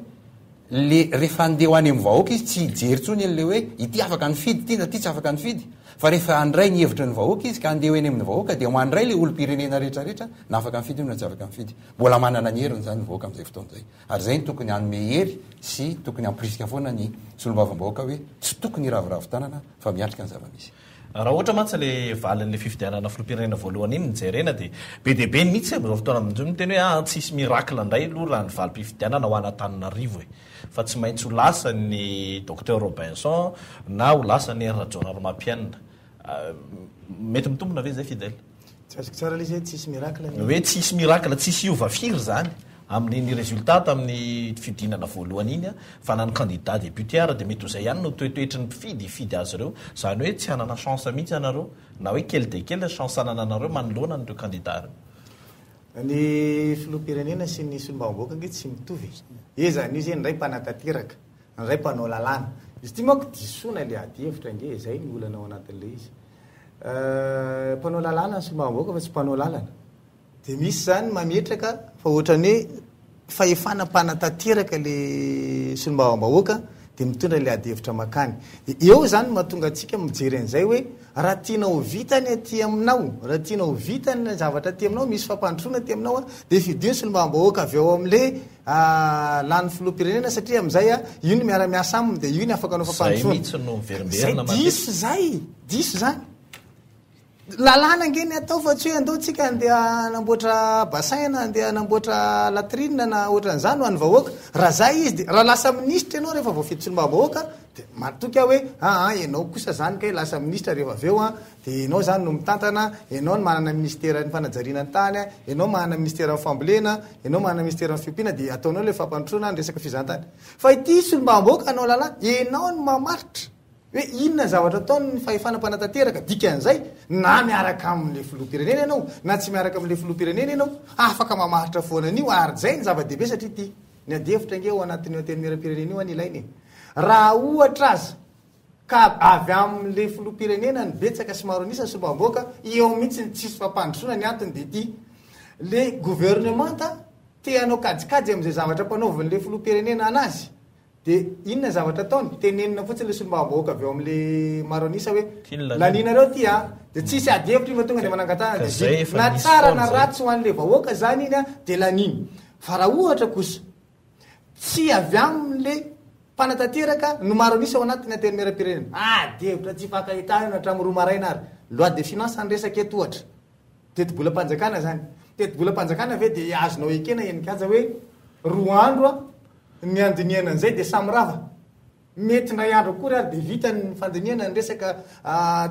le rehefa andeha ho any amin'ny vahoaka izy tsy hijery tsony an'le hoe ity afaka ny fidy ty na ty tsy afaka ny fidy fa rehefa andray ny hevitra ny vahoaka izy ka andeha ho eny amin'ny vahoaka dia mandray le olom-pirenena rehetrarehetra na afaka ny fidy io na tsy afaka ny fidy mbola manana ny heriny zany ny vahoaka amin'izay fotoan'izay ary zay ny tokony anome hery sy tokony ampirisika foana ny solombavam-bahoaka hoe tsy tokony ravoravo tanana fa miatrika ny zava-misy raha ohatra mantsy le valin'le fifidianana filopirenena voalohany iny nijerena dia be dia be mihitsy am'izao fotoana amin'izao miteny hoe tsisy miracle indray aloha raha ny valim-pifidianana ho anatananarivo e fa tsy maintsy ho lasa ny docteur Robinson na ho lasa ny rajonal mampianina mety mitombona ve zay fidèle tsy azoko tsara le izy hoe tsisy miracle hoe tsisy miracle tsisy iovafiry zany amin'ny résultat tamin'ny fidinana voalohany iny fa nany candidat député dia mety ho zay ihany no toetoetry ny mpifidy azy ireo zany hoe tsy hanana chance mihitsy anareo na hoe kely de kely chance anana anareo manoloana n'ireo candidat ny filoham-pirenena sy ny solombavam-bahoaka nge tsy mitovy ezany io zay nyray mpanatateraka nyray mpanao lalàna izy ty manko disoina le ady hevitra nge zay ny olana ao anatin'le izy mpanao lalàna ny solombavam-bahoaka fa tsy mpanao lalana dia misy zany mametraka fa ohatrany hoe fahefana mpanatateraka le solombavam-bahoaka dia mitondra le ady hevitra makany eo zany mahatonga antsika mijery an'izay hoe raha tianao vitany aty aminao raha tianao vitany zavatra aty aminao misy fampandrosoana aty aminao dia fidiny solombavam-bahoaka avy eo amin'le lany filoham-pirenena satria amin'izay io no miara-miasa aminy dia io ny afaka anao fampandrosoana diso zany lalàna nge ny atao fa tsy hoe andao tsika andeha namboatra bassin andeha namboatra latrine na ohatran'izany ho any vahoaka raha zay izy dia raha lasa ministra ianao rehefa voafidy solombavam-bahoaka dia matoky aho hoe ianao kosa zany kay lasa ministra rehefa avy eo dia ianao zany no mitantana ianao no manana ministera ny fanajariana ny tany ianao manana ministera ny fambolena ianao manana ministera ny fiompiana dia ataonao le fampandrosoana ny resaka fizantany fa ity solombavam-bahoaka anao lalàna ianao no mamaritra hoe inona zavatra ataony fahefana mpanatateraka dikan'izay na miaraka amin'le filoham-pirenena ianao na tsy miaraka amin'le filoham-pirenena ianao afaka mamaritra foanan'io ary zay ny zava-dehibe satria ty ny adihevitra nge ao anatin'ny hotely miara-pirenena io any ilainy raha ohatra azy ka avy amin'le filoham-pirenena ny betsaka sy maro anisa solombavam-bahoaka eo mihitsy ny tsisy fampandrosoana ny antony dia ty le gouvernementa teanao kajikajy amin'izay zavatra mpanaovan'le filoham-pirenena anazy dia inona zavatra ataony tenenina fotsiny le solombavam-bahoaka avy eo amin'le maro anisa hoe laninareo ty dia tsisy ady hevitra io fa tonga dia manangatana dia na tsara na ratsy ho an'le vahoaka zany iny dia laniny fa raha ohatra kosa tsy avy amin'le mpanatateraka no maro anisa ao anatin'ny ateny miara-pirenena ady hevitra tsy fakahitahina hatramin'ny roa maraina ary loi de finance ny resaka eto ohatra teti-bolam-panjakana zany teti-bolam-panjakana ve dia azonao ekena enikaja hoe roa andro ny andiniana an'izay dia samy rava mety ndray andro akory ary dia vita ny fandiniana ny resaka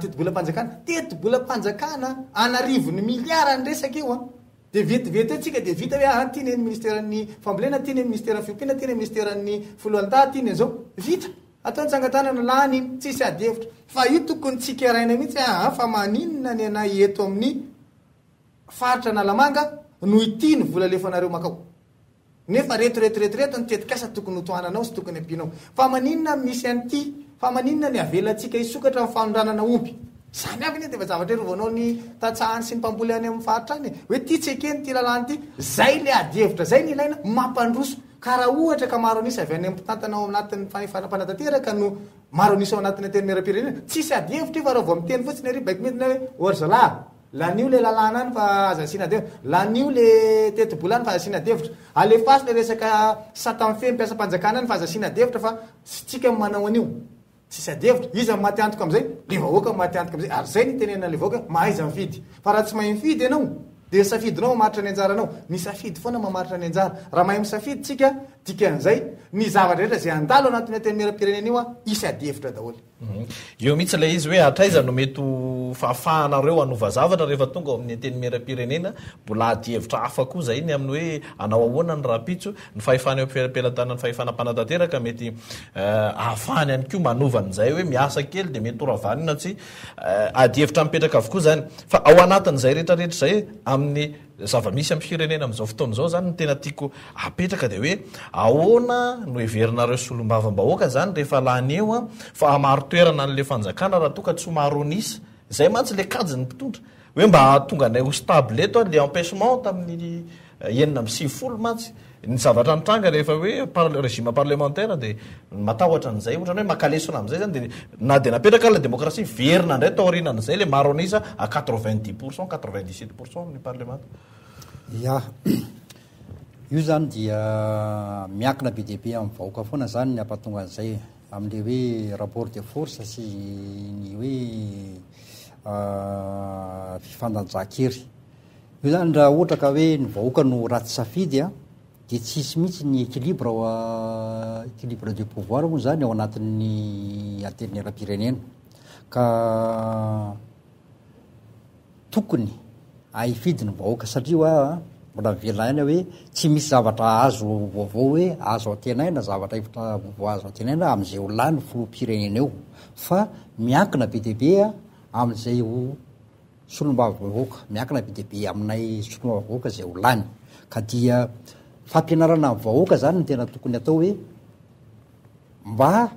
teti-bolam-panjakana teti-bolam-panjakana anarivo ny miliara ny resaka io dia vetivety atsika dia vita hoe ty ny ministeran'ny fambolena ty ny ministeran'ny fiompiana ty ny ministeran'ny foloantà ty ny an'izao vita atao ny tsangatanana lany iny tsisy ady hevitra fa io tokony tsika araina mihitsy fa maninona ny anay eto amin'ny faritra nalamanga no ity ny vola lefanareo makao nefa retoreto ny tetikasa tokony hotoananao sy tokony ampianao fa maninona misy an'ity fa maninona ny avelantsika isokatra amin'ny fanondranana ompy zany aby iny dia fa zavatra rovanao ny tatsahany sy ny mpamboly any amin'ny faritra any hoe ty tsy ekeny ty lalàny ty zay le ady hevitra zay ny ilaina mampandroso ka raha ohatra ka maro anisa avy any ampitantanao anatin'ny fanefana-panatateraka no maro anisa ao anatin'ny ateny miara-pirenena tsisy ady hevitra io fa raha vao miteny fotsiny ary baiky mety na hoe orzala lanio le lalàna any fa azasiana devitra lanio le tetibola any fa azasiana devitra alefasy le resaka satanfe mpiasa mpanjakana any fa azasiana devitra fa tsika manao an'io tsisy adevitra izy maty antoka am'izay le vahoaka maty antoka am'izay ary zay ny tenena le vahoaka mahaiza mifidy fa raha tsy mahay mifidy ianao dia safidinao mamaritra ny anjaranao ny safidy foana mamaritra ny anjara raha mahay misafidy tsika dikan'izay ny zavatra rehetra zay andalo anatin'ny ateny miara-pirenena io isy ady hevitra daholo eo mihitsy le izy hoe atraiza no mety fahafahanareo anova zavatra rehefa tonga ao amin'ny teny mera-pirenena mbola adihevitra hafa koza iny amin'ny hoe anao ahoana ny rapitso ny fahefana epelatanany fahefana-panatanteraka mety ahafahany ihany ko manovan'izay hoe miasa kely de mety oravanina tsy adihevitra mipetraka avokoa zany fa ao anatin'izay rehetrarehetra zay amin'ny zava-misy amin'ny firenena amin'izao fotoan'izao zany ny tena tiako apetraka de hoe ahoana no heverinareo solombavam-bahoaka zany rehefa lany eo fa amaro toerana n'le fanjakana raha toka tsy maronisa zay mantsy le kajy ny mpitondra hoe mba tonga nay ho stable eto le empêchement tamin'ny 9 mantsy ny zavatra nitranga rehefa hoe régime parlementaire de matahotra an'izay ohatrany hoe makalesona am'izay zany de na de napetraka la démocratie verina indray taorinan'izay le maronisa à 90% 97% amin'ny parlement ya io zany dia miakina be dia be amin'ny vahoaka foana zany ny ampatonga an'izay amin'le hoe rapport de force sy ny hoe fifandanjakery io zany raha ohatra ka hoe ny vahoaka no ratsy safidy de tsisy mihitsy ny équilibre équilibre de pouvoir moa zany ao anatin'ny antenera-pirenena ka tokony ahifidy ny vahoaka satria mbola mivelona ihany hoe tsy misy zavatra azo vaovao hoe azo atenaina zavatra hevitra vaovao azo atenaina amin'izay ho lany filoham-pirenena eo fa miankina be dia be amin'izay ho solombavavahoaka miankina be dia be aminay solombavavahoaka zay ho lany ka dia fampianarana amin'ny vahoaka zany ny tena tokony atao hoe mba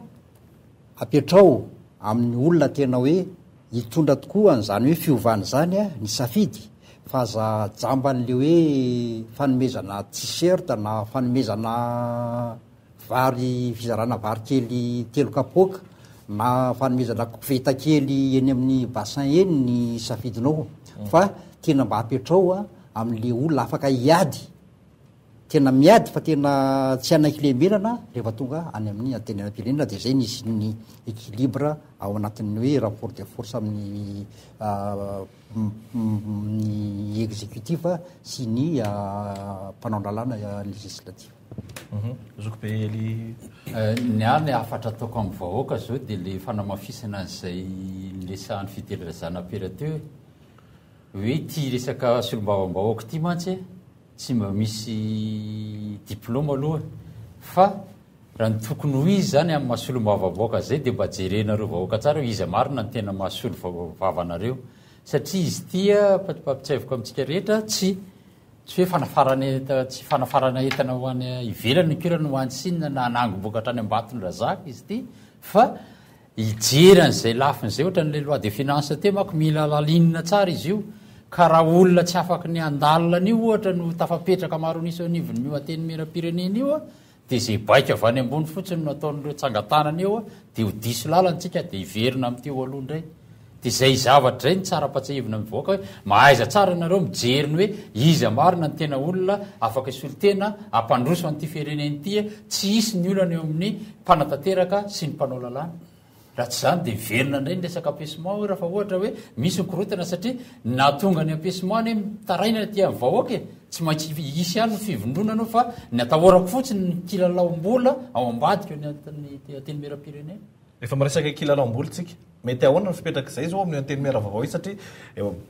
apetrao amin'ny olona tena hoe hitondra tokoa an'izany hoe fiovana zany ny safidy fa aza jamban'le hoe fanomezana t-shirt na fanomezana vary fizarana vary kely telo kapoaka na fanomezana koveta kely eny amin'ny bassin eny ny safidinao fa tena mba apetrao amin'le olona afaka hiady tena miady fa tena tsy anaikilemenana rehefa tonga any amin'ny antenenam-pirenena de zay nisy ny équilibre ao anatin'ny hoe rapport de force amin'ny ny exécutif sy ny mpanao lalàna législatif zokobe eli ny any afatra ataoko amin'ny vahoaka zao de le fanamafisana an'izay lesahan'ny fitehirizana-pera teo hoe ty resaka solombavambahoaka ty mantsy tsy mba misy diplôme aloha fa raha ny tokony ho izy zany amin'ny mahasolombavambahoaka zay de mba jerenareo vahoaka tsara hoe izy marina ny tena mahasolo vavanareo satria izy tia pampitsaivoka amintsika rehetra tsy hoe tsy fanafarana entana ho any ivelany kirany ho any sinina na anangomboka hatrany ambatony razaka izy ty fa hijeran'izay lafin'izay ohatran'le loi de finance te mako mila lalinina tsara izy io ka raha olona tsy afaky ny andalina io ohatra no tafapetraka maronisa anivon'io ateny mera-pirenena io de zay baika avy any ambony fotsiny no ataon'ireo tsangatanana eo de ho diso lalantsika de hiverina amin'ty ho aloha indray de zay zavatra zay ny tsara patsahivina amin'ny vahoaka hoe mahaiza tsara nareo mijeriny hoe iza marina ny tena olona afaka isolotena ampandroso an'ity fireneny ity tsy isy ny olana eo amin'ny mpanatanteraka sy ny mpanao lalàna raha tsy zany de verina indray ny resaka ampesement raha fa ohatra hoe misy nykorotana satria natonga ny ampesement ny taraina ty amin'ny vahoaka tsy maintsy isy any ny fivondronana fa ny atahorako fotsiny ny kilalaom-bola ao ambadika ny ateny mera-pirenena efa miresaka kilalaom-bola tsika mety ahoana ny fipetraka izay zao amin'ny anteny mera vaovao satria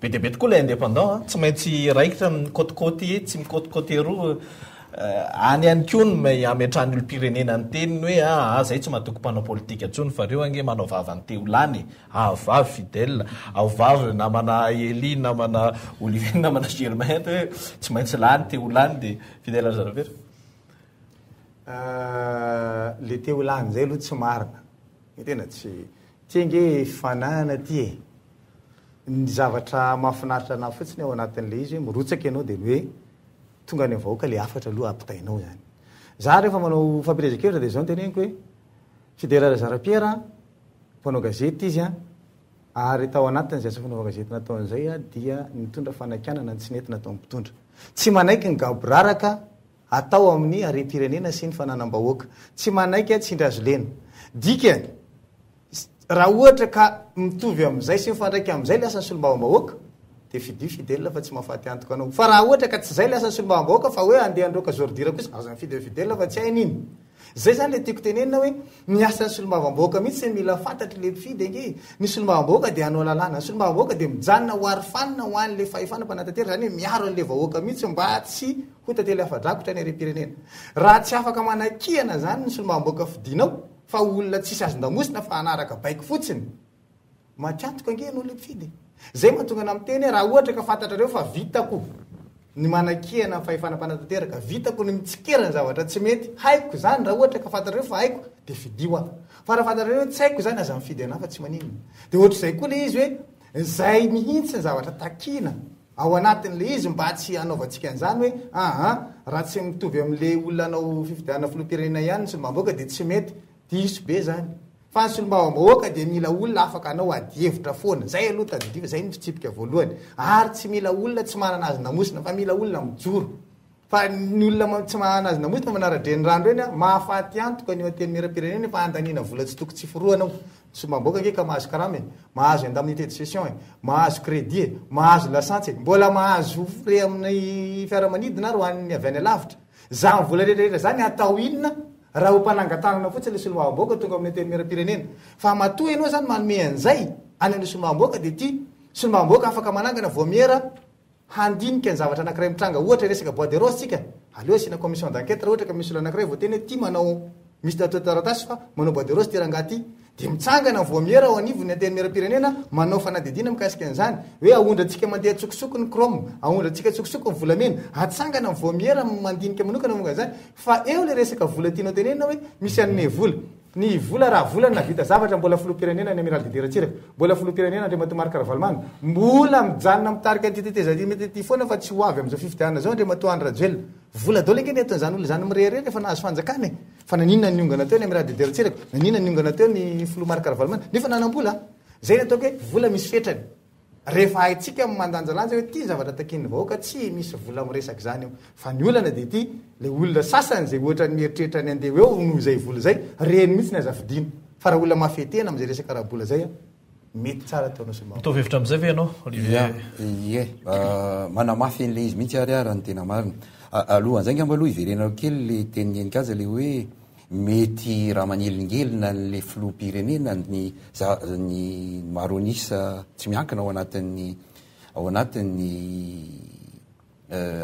be dia be tokoa le indépendant tsy maintsy raikitra mikôtikôty tsy mikôtikôty roa any ihany koa no ametrany olo-pirenena ny teniny hoe zay tsy mahatoko mpanao politika antsony fa reo ange manao vavany te olany avavy fidèle avavy namana Eli namana Olivier namana Germain hoe tsy maintsy lany te olany de fidèle zaravera le te olany zay aloha tsy marina tena tsy nge fanahana ty ny zavatra mahafinaritra na fotsiny ao anatin'le izy hoe mirotsaka ianao de hoe tonga any vahoaka le afatra aloha apitainao zany za rehefa manao fampirezankevitra de zao ny teneniko hoe fidèle Zarapiera mpanao gazety izy ary tao anatiny zay asa fanaova gazety nataon'izay dia nitondra fanakanana ny tsy nentina atao mpitondra tsy manaiky ny gaboraraka atao amin'ny are-pirenena sy ny fananam-bahoaka tsy manaiky tsy indrazo lena dika raha ohatra ka mitovy am'izay sy mifandraiky am'izay le asan'ny solombavambahoaka de fidio fidèle fa tsy mahafaty antoka anao fa raha ohatra ka tsy zay le asan'ny solombavambahoaka fa hoe andeha androka zordirako izy azany fidèle fa tsy hainy iny zay zany le tiako tenenina hoe miasany solombavam-boaka mihitsy mila fantatry le mpifidy enge ny solombavam-boaka dia anao lalàna ny solombavam-boaka dia mijanona ho aryfanina ho an'le fahefana mpanantanteraka zany hoe miaro an'le vahoaka mihitsy mba tsy ho tantely afadrakotra ny rem-pirenena raha tsy afaka manakihana zany ny solombavam-boaka fidinao fa olona tsisy azon-damosina fa anaraka baiko fotsiny matiantoka ange anao le mpifidy zay mahatonga na miteny raha ohatra ka fantatrareo fa vitako ny manakihana fahefana mpanantanteraka vitako ny mitsikerany zavatra tsy mety haiko zany raha ohatra ka fantatrareo fa haiko de fidio aho fa raha fantatrareo tsy haiko zany aza mifidy ana fa tsy maninona de ohatr'izay koa le izy hoe zay mihitsy ny zavatra takina ao anatin'le izy mba tsy anaovantsika an'izany hoe raha tsy mitovy am'le olona anao fifidianana filoham-pirenena ihany ny solombavam-boaka de tsy mety diso be zany fa ny solombavam-boaka de mila olona afaka anao adihevitra foana zay aloha tadidiva zay ny fitsipika voalohany ary tsy mila olona tsy manana azy namosina fa mila olona mijoro fa ny olona tsy manana azy namosina manara-dreny rano reny mahafaty antoka ny ateny miram-pirenena fa andaniana vola tsy toko tsy foroanao solombavam-boaka nge ka mahazo karama mahazo indemnité de cession mahazo crédit mahazo lasantsy mbola mahazo frais amin'ny fiaramanidina ro an'ny avy any lavitra za vola rehetrarehetra zany atao inona raha ho mpanangatanana fotsiny le solombavam-boaka tonga amin'ny ateny miram-pirenena fa matoa ianao zany manome an'izay any an'le solombavam-boaka de ty solombavam-boaka afaka manangana voamiera handinika ny zavatra anakiray mitranga ohatra resaka bois de rose tsika aleo asina commission d'enquête raha ohatra ka misy olo anakiray vao teny hoe ty manao misy taratasy fa manao bois de rose ty rangaty de mitsangana voamiera ao anivony ateny miram-pirenena manao fanadidina mikasika an'izany hoe aondratsika mandeha tsokosoko ny crome aondratsika tsokosoko ny volamena atsangana voamiera mandinika manokana monga zany fa eo le resaka vola tianao tenenina hoe misy an'ne vola ny vola raha volany navita zavatra mbola filoham-pirenena ny amiral de diratsiraka mbola filoham-pirenena andriamatomary Ravalomanana mbola mijanona mitarika antitetezady mety ty foana fa tsy ho avy am'izao fifidianana zao andriamatoandro Rajoelina vola dolo nge neto zany olo zany mirehirehy rehefa nahazo fanjakana fa naninona ny ongana teo ny amiral de diratsiraka naninona ny ongana teo ny filoha Marc Ravalomanana nefa nanam-bola zay natao hoe vola misy fetrany rehefa haitsika mandanjalanja hoe ty zavatra takin'ny vahoaka tsy misy vola miresaky zany eo fa ny olana de ty le olona sasany zay ohatra ny mieritreritra ny andeha eo noho zay vola zay reny mihitsy ny azafidino fa raha olona mafetena am'zay resaka raha-bola zay mety tsara taonao sy mitovy hevitra am'izay ve ianao Olivier ie manamafy an'le izy mihitsy ary raha ny tena marina alohan'zay ngamba aloha iverenao kely le teniny enikaza le hoe mety raha manelingelina n'le filoham-pirenena ny maronisa tsy miankina ao anatin'ny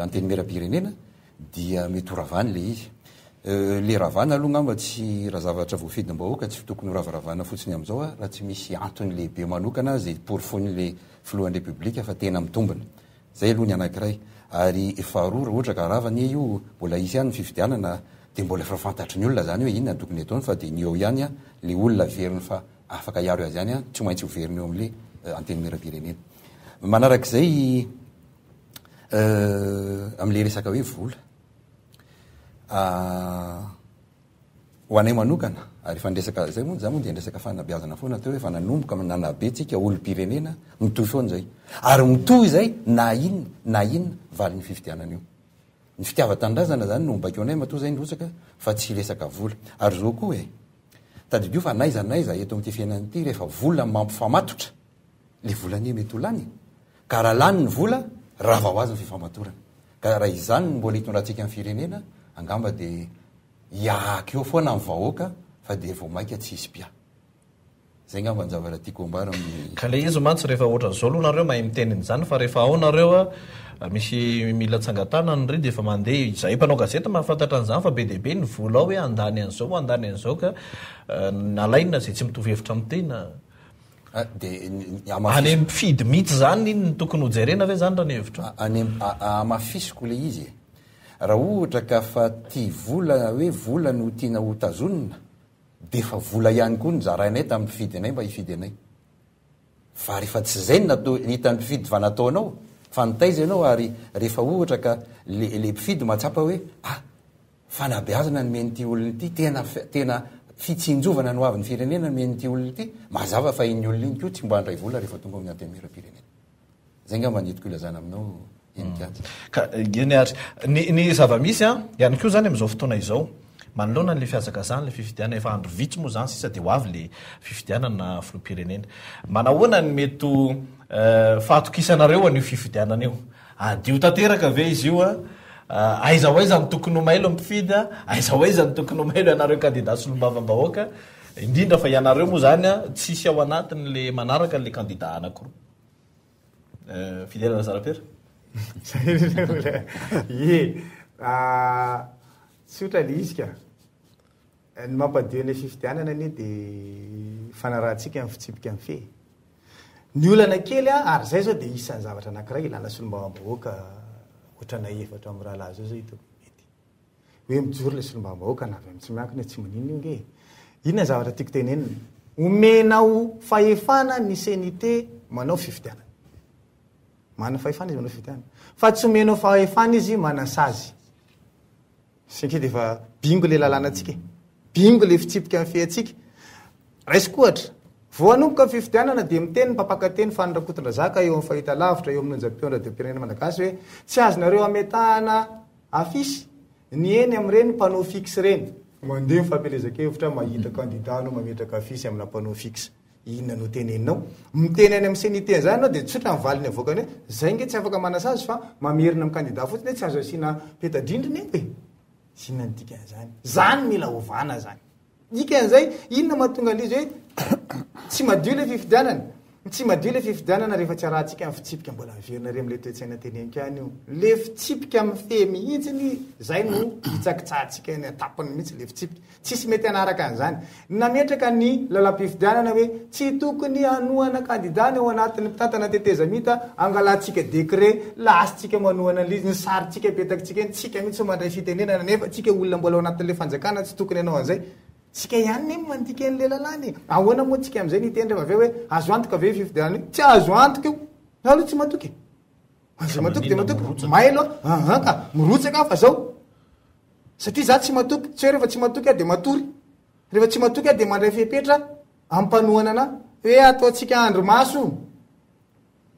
anteny miram-pirenena dia mety ho ravany le izy le ravana aloha ngamba tsy raha zavatra voafidym-bahoaka tsy tokony ho ravaravana fotsiny am'izao raha tsy misy antony lehibe manokana zay porfon'le filohan'ny republika fa tena mitombina zay aloha ny anankiray ary faharoa raha ohatra ka ravany io mbola isy ihany ny fifidianana de mbola efa fantatry ny olona zany hoe inona tokony ataony fa de ny eo ihany le olona veriny fa afaka iaro azy ihany tsy maintsy ho veriny eo am'le anteny miram-pirenena manarak'izay am'le resaka hoe vola ho anay manokana ary efa ndresaka zay moa za moa de ndresaka fanabeazana foana teo hoe fa nanomboka nanabe tsika olo-pirenena mitohy foana zay ary mitohy zay na inona valy ny fifidianana io ny fitiava-tanindrazana zany no mbakeo anay matoa zay ndrotsaka fa tsy resaka vola ary zao koa hoe tadidio fa naiza eto am'ty fiainana ty rehefa vola mampifamatotra le volany mety ho lany ka raha lany ny vola raha vao azy ny fifamatorana ka raha izany mbola hitondrantsika amin'ny firenena angamba de iahaka eo foana amin'ny vahoaka fa de vao maika tsy hisy pia zay ngamba ny zavatra tiako ambara amin'ny ka le izy mantsy rehefa ohatra zao aloha nareo mahay miteniny zany fa rehefa ao nareo misy mila tsangatana ry de efa mandeha izay mpanao gazety mahafantatra an'izany fa be deabe ny vola ao hoe andany an'izao andany an'izao ka nalaina zay tsy mitovy hevitra am'tena de any mpifidy mihitsy zany iny ny tokony hojerena ve zany raha ny hevitra amafisiko le izy raha ohatra ka fa ty vola hoe vola no tiana ho tazonina de fa vola ihany koa ny zarainay tamin'ny mpifidy anay mba hifidy anay fa rehefa tsy zay hitan'ny mpifidy fa nataonao fa nitaiza ianao ary rehefa ohatra ka le mpifidy mahatsapa hoe fanabeazana nomen'ity olony ty tena fitsinjovana no avin'ny firenena nomen'ity olony ty mazava fa iny olona iny ko tsy mba handray vola rehefa tonga amin'ny anteny miram-pirenena zay ngamba nyetiko ilazana aminao ny zava-misy ihany koa zany am'izao fotoana izao manoloana n'le fiazaka zany le fifidianana efa andro vitsy moa zany sisa de ho avy le fifidianana filoham-pirenena manahoana ny mety fahatokisanareo an'io fifidianana io adio tanteraka ve izy io aiza hoaiza ny tokony homailo ampifidy aiza hoaiza ny tokony homailo ianareo candidat solombavam-bahoaka indrindra fa ianareo moa zany a tsisy ao anatin'le manaraka le candidat anakoroa Fidèle Lazarapera tsotra le izy ka ny mampadio le fifidianana anie dia fanarahantsika amin'ny fitsipika amin'ny fe ny olana kely ary zay zao dia isan'ny zavatra anankiray ilana solombavam-bahoaka ohatrana efatra amin'ny rahalahy zao hitako mety hoe mijoro le solombavam-bahoaka na avy amin'ny tsy miankina tsy manino io nge inona zavatra tiako tenenina omenao fahefana ny senité manao fifidianana mana fahefana izy manao fifidianana fa tsy omenao fahefana izy manasazy sanke dia efa bingo le lalànatsika bingo le fitsipika amin'ny featsika raisiko ohatra voanomboka fifidianana dia miteny mpampakateny fanondrakotondra zaka eo amin'ny fahita lavitra eo amin'ny onjam-peondra de pirenena malagasy hoe tsy azonareo ametahana afisy ny eny amin'ireny mpanao fixe reny mandeha mifampelezakevitra mahita candidat anao mametraka afisy amina mpanao fixe inona no teneninao miteny any amin'ny senité zany anao dia tsotra mivaliny avoakany hoe zay nge tsy afaka manasazy fa mamerina amin'ny candidat fotsiny hoe tsy azo asiana petadrindriny hoe inona ny dikan'izany zany mila ovana zany dikan'izay inona mahatonga an'izy hoe tsy madio le fifidianana tsy madio le fifidianana rehefa tsy arahantsika amin'ny fitsipika mbola miverina re amin'le toetsaina tenenika any io le fitsipika amin'ny fe mihitsiny zay no hitsakitsahantsika ny atapony mihitsy le fitsipika tsisy mety anaraka an'izany nametraka ny lalam-pifidianana hoe tsy tokony hanohana candidat ao anatin'ny mpitantana teteza mita angalantsika décret lasytsika manohana an'izy ny sarytsika petakitsika eny tsika mihitsy mandray fitenenana nefa tsika olona mbola ao anatin'le fanjakana tsy tokony ianao an'izay tsika ihany ne mandika an'le lalàny ahoana moa tsika amin'izay nitendra aveo hoe azo antoka ve fifidianana io tsy azo antoka io aloha tsy matoky zay matoky de matoky mailo ka mirotsaka fa zao satria za tsy matoky tsy hoe rehefa tsy matoky a de matory rehefa tsy matoky a de mandray fepetra ampanohana ana hoe ataotsika andromaso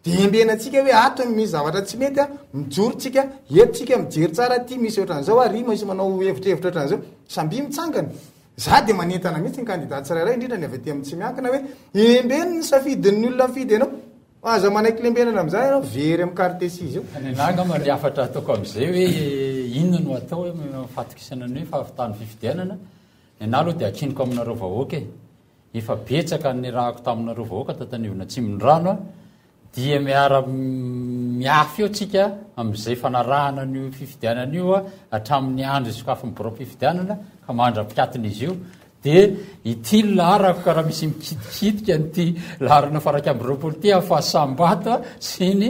de embenatsika hoe ato misy zavatra tsy mety a mijorotsika etotsika mijery tsara ty misy ohatran'izao a ry misy manao hevitrehevitra ohatran'izao samby mitsangana za de manentana mihitsy ny candidat tsirairay indrindra ny avy aty amin'ny tsy miankina hoe embeny ny safidin'ny olona mifidy anao aza manaiky lembenana am'izay anao very amin'ny kartesi izy io nynangama ny afatra ataoko am'izay hoe inona no atao hoe fatikisana ny hoe fahavitany fifidianana na aloha dia akiniko aminareo vahoaka efa betsaka ny rahako taminareo vahoaka tatanivona tsimon-drano a dia miara miafy eo tsika amin'izay fanarahana ny fifidianana io a hatramin'ny andro isokafa miboroa fifidianana ka mandra-pikatiny izy io dia ity larako ka raha misy mikitikitika nyty larana faraky ambyroapolo ty afahasambato sy ny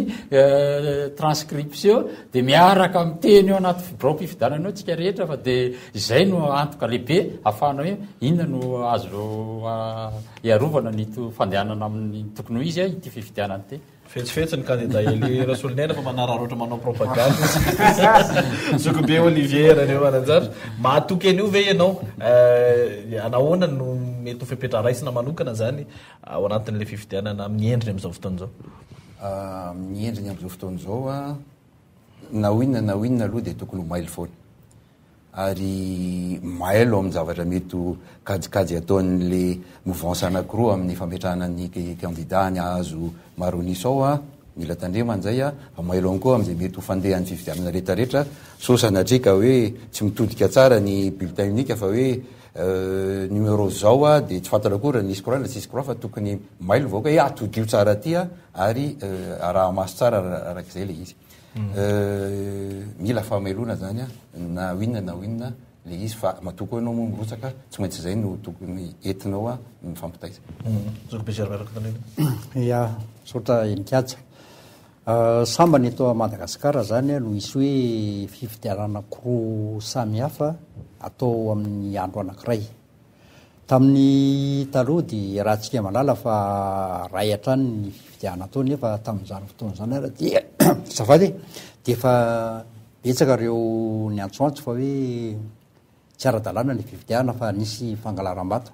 transcription dia miaraka miteny eo anaty boroam-pifidianana eo tsika rehetra fa dia izay no antoka lehibe ahafahana hoe inona no azo iarovana nyto fandehanana amin'ny tokony ho izy a ity fifidianana ty fetsifetsy ny candidat eli rasolonena fa manararoatra manao propagande sokobe Olivier reo mananjara mahatoky an'io ve ianao anahoana no mety ho fepetra raisina manokana zany ao anatin'le fifidianana amin'ny endriny am'izao fotoana zao amin'ny endriny am'izao fotoana zao a na oinona aloha dia tokony ho mailo foana ary mailo amin'ny zavatra mety ho kajikajy ataon'le mouvance anankiroa amin'ny fametrahana ny candidat ny azo maronisa ao a mila tandremana zay a fa mailo any koa am'izay mety ho fandehan'ny fifidianana rehetrarehetra so sanatrika hoe tsy mitodika tsara ny bulletin unique fa hoe numéro zao a dia tsy fantatra koa raha nisy korana na tsisy korana fa tokony mailo vaoka hoe atodio tsara aty a ary raha maso tsara arak'izay le izy mila fahamailona zany a na oinona le izy fa matoko anao moa mirotsaka tsy maintsy zay no tokony entinao a mifampitaiza ya sotra enikatsa sambany eto Madagasikara zany no isy hoe fifidianana koroa samy hafa atao amin'ny andro anankiray tamin'ny taloha dia rahantsika malala fa ray hatrany ny fifidianana atao nefa tamin'izany fotoana zany ara dia zafady dia efa betsaka reo ny antsoantso fa hoe tsy ara-dalàna ny fifidianana fa nisy fangalaram-bato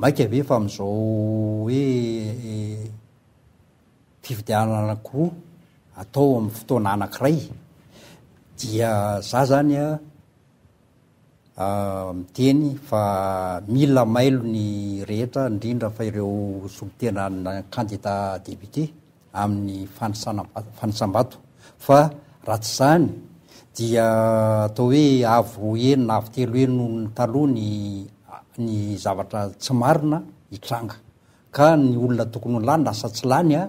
maika ve fa amin'izao hoe fifidianana anankiroa atao amin'ny fotoana anankiray dia za zany a miteny fa mila mailo ny rehetra indrindra fa ireo solotena candidat député amin'ny fanisambato fa raha tsy zany dia atao hoe avo enina avy telo eno taloha ny zavatra tsy marina hitranga ka ny olona tokony ho lany lasa tsy lany a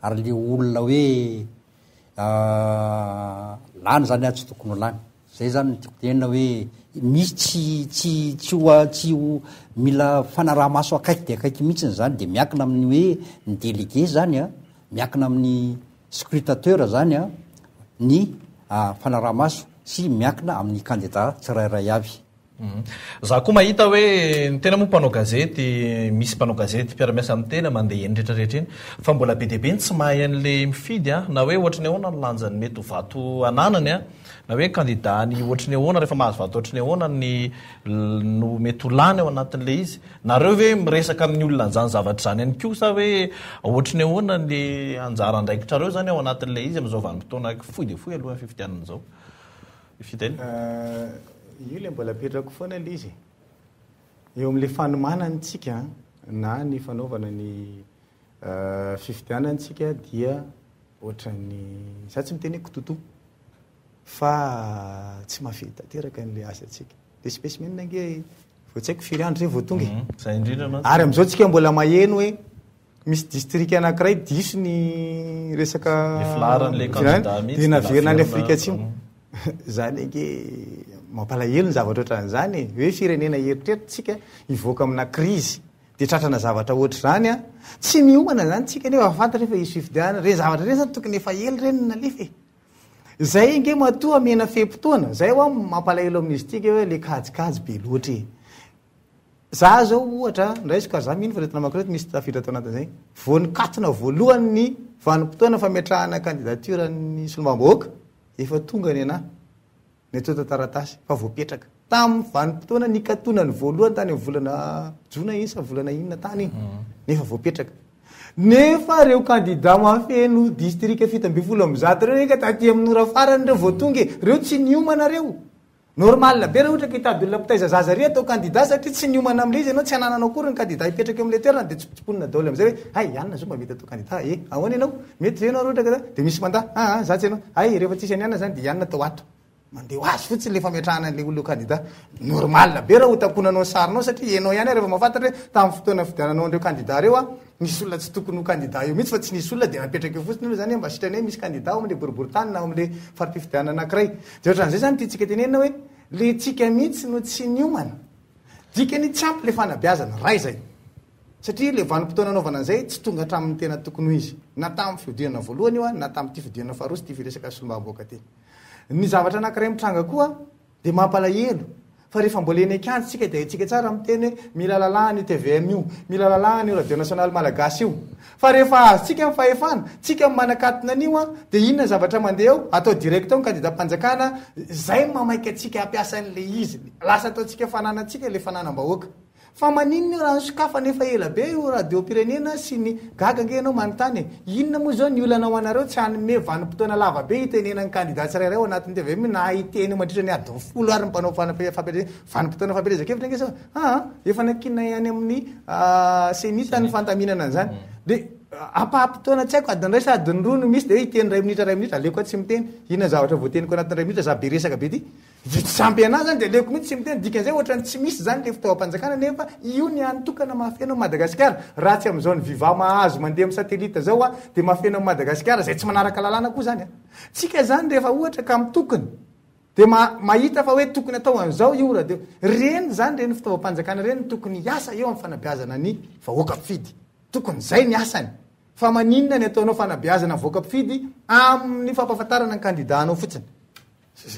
ary le olona hoe lany zany a tsy tokony ho lany zay zany ny tiako tenena hoe misy tsy ho mila fanaraha-maso akaiky de akaiky mihitsiny zany de miakina amin'ny hoe ny délégué zany a miakina amin'ny scrutateur zany a ny fanaraha-maso sy miakina amin'ny candidat tsirairay avy. Za koa mahita hoe ny tena moa mpanao gazety misy mpanao gazety mpiara-miasa amin'ny tena mandeha eny rehetrarehetra eny fa mbola be deabe ny tsy mahay an'le mifidy a na hoe ohatrany ahoana ny lanjany mety ho vato ananany a na hoe candidat ny ohatrany ahoana rehefa mahazo vato ohatrany ahoana ny no mety ho lany ao anatin'le izy nareo hoe miresaka amin'ny olona an'izany zavatra zany ihany koa sa hoe ohatrany ahoana ny anjara andraikitrareo zany ao anatin'le izy amin'izao vanim-potoana fohy de fohy alohan'ny fifidianana zao fidèle io le mbola petrako foana le izy eo amin'le fanomanantsika na ny fanaovana ny fifidianantsika dia ohatrany za tsy miteny kototo fa tsy mafety tanteraka n'le asatsika de spécimen nge vo tsy haiko firy andro zay vo tonga ary am'izao tsika mbola maheno hoe misy district anankiray diso ny resaka de naverina ny Afrika atsimo zany nge mampalahelo ny zavatra ohatran'izany hoe firenena eritrerititsika ivoaka amina crise de tratrana zavatra ohatr' zany a tsy miomana zany tsika nefa fantatra efa izy fifidiana re zavatra reny zany tokony efa elo reny nalefa zay nge matoa mena fempotoana zay ho mampalahelo amin'izy tika hoe le kajikajy be loatra za zao ohatra ndraisiko za mino fa retina makorety misy tafidra tao anatin'izay vonikatona voalohany vanim-potoana fametrahana candidature ny solombaboaka efa tonga ny ana ny atota taratasy fa voapetraka tamin'ny vanim-potoana nikatona ny voalohany tany volana jona isa volana inona tany iny nefa voapetraka nefa reo candidat mafeno district fito amby folo am'zato reo eka taty amin'ora farany reo voatonga reo tsy niomana reo normal be reo ohatra ka hitady olona mpitaiza zaza ry atao candidat satria tsy niomana am'le izy anao tsy anananao kory ny candidat hipetraka am'le toerana de tsiponina daoly am'zay hoe ay ianona zao mba mety atao candidat ahoana ianao mety zay anao ohatra de misy mandaa za tsy anao ay rehefa tsisy aniana zany de ianona atao ato mandeha ho azy fotsiny le fametrahana an'le olona candidat normal be raha hotaponanao sarinao satria ianao ihany rehefa mahafantatra hoe tamin'ny fotoana fidiananao andreo candidat reo a nisy olona tsy tokony ho candidat io mihitsy fa tsy nisy olona de napetraka eo fotsiny io zany mba sitrany hoe misy candidat am'le boriboritany na am'le farim-pifidianana anankiray de ohatran'izay zany tiatsika tenenina hoe le tsika mihitsy no tsy niomana dikany tsy ampy le fanabeazana ray zay satria le vanim-potoana anaovana an'izay tsy tonga hatramin'ny tena tokony ho izy na tamin'ny fiodinana voalohany io a na tamin'ity fiodinana faharosy ty firesaka solombaboaka ty ny zavatra anankiray mitranga koa de mampalahelo fa rehefa mbola eny akanjo tsika de tsika tsara miteny hoe mila lalàna io TVM io mila lalàna io radio national malagasy io fa rehefa azo tsika amin'ny fahefana tsika manakatona an'io a de inona zavatra mandeha eo atao direct ao ny candidat mpanjakana zay mamaika atsika ampiasan'le izy lasa ataotsika fananatsika le fananam-bahoaka fa maninona io raha sokafa nefa ela be io radio pirenena sy ny gaga nge anao manontany inona moa zao ny olanao anareo tsy anome vanim-potoana lava be hitenenany candidat tsirairay ao anatin'ny TVM na hiteny mandritra ny adiny folo ary mpanao vanim-potoana fampelezakevitra nge sao efa nakina any amin'ny senita ny fantaminana an'izany de apaha-potoana tsy haiko adiny ray sa adiny roa no misy de hoe hiteny ray minitra aleko a tsy miteny inona zavatra voateniko anatin'ny ray minitra za be resaka be ty sampy anazy zany de leko mihitsy tsy miteny dikan'izay ohatrany tsy misy zany le fitaovam-panjakana nefa io ny antokana mahafena Madagasikara raha tsy am'izao ny viva mahazo mandeha amin'ny satelita zao a de mahafena Madagasikara zay tsy manaraka lalàna koa zany a tsika zany rehefa ohatra ka mitokony de mahita fa hoe tokony atao an'izao io raha de reny zany reny fitaovam-panjakana reny tokony hiasa eo amin'ny fanabeazana ny vahoaka mpifidy tokony zay ny asany fa maninona ny ataonao fanabeazana voaka mpifidy amin'ny fampahafantarana ny candidat-nao fotsiny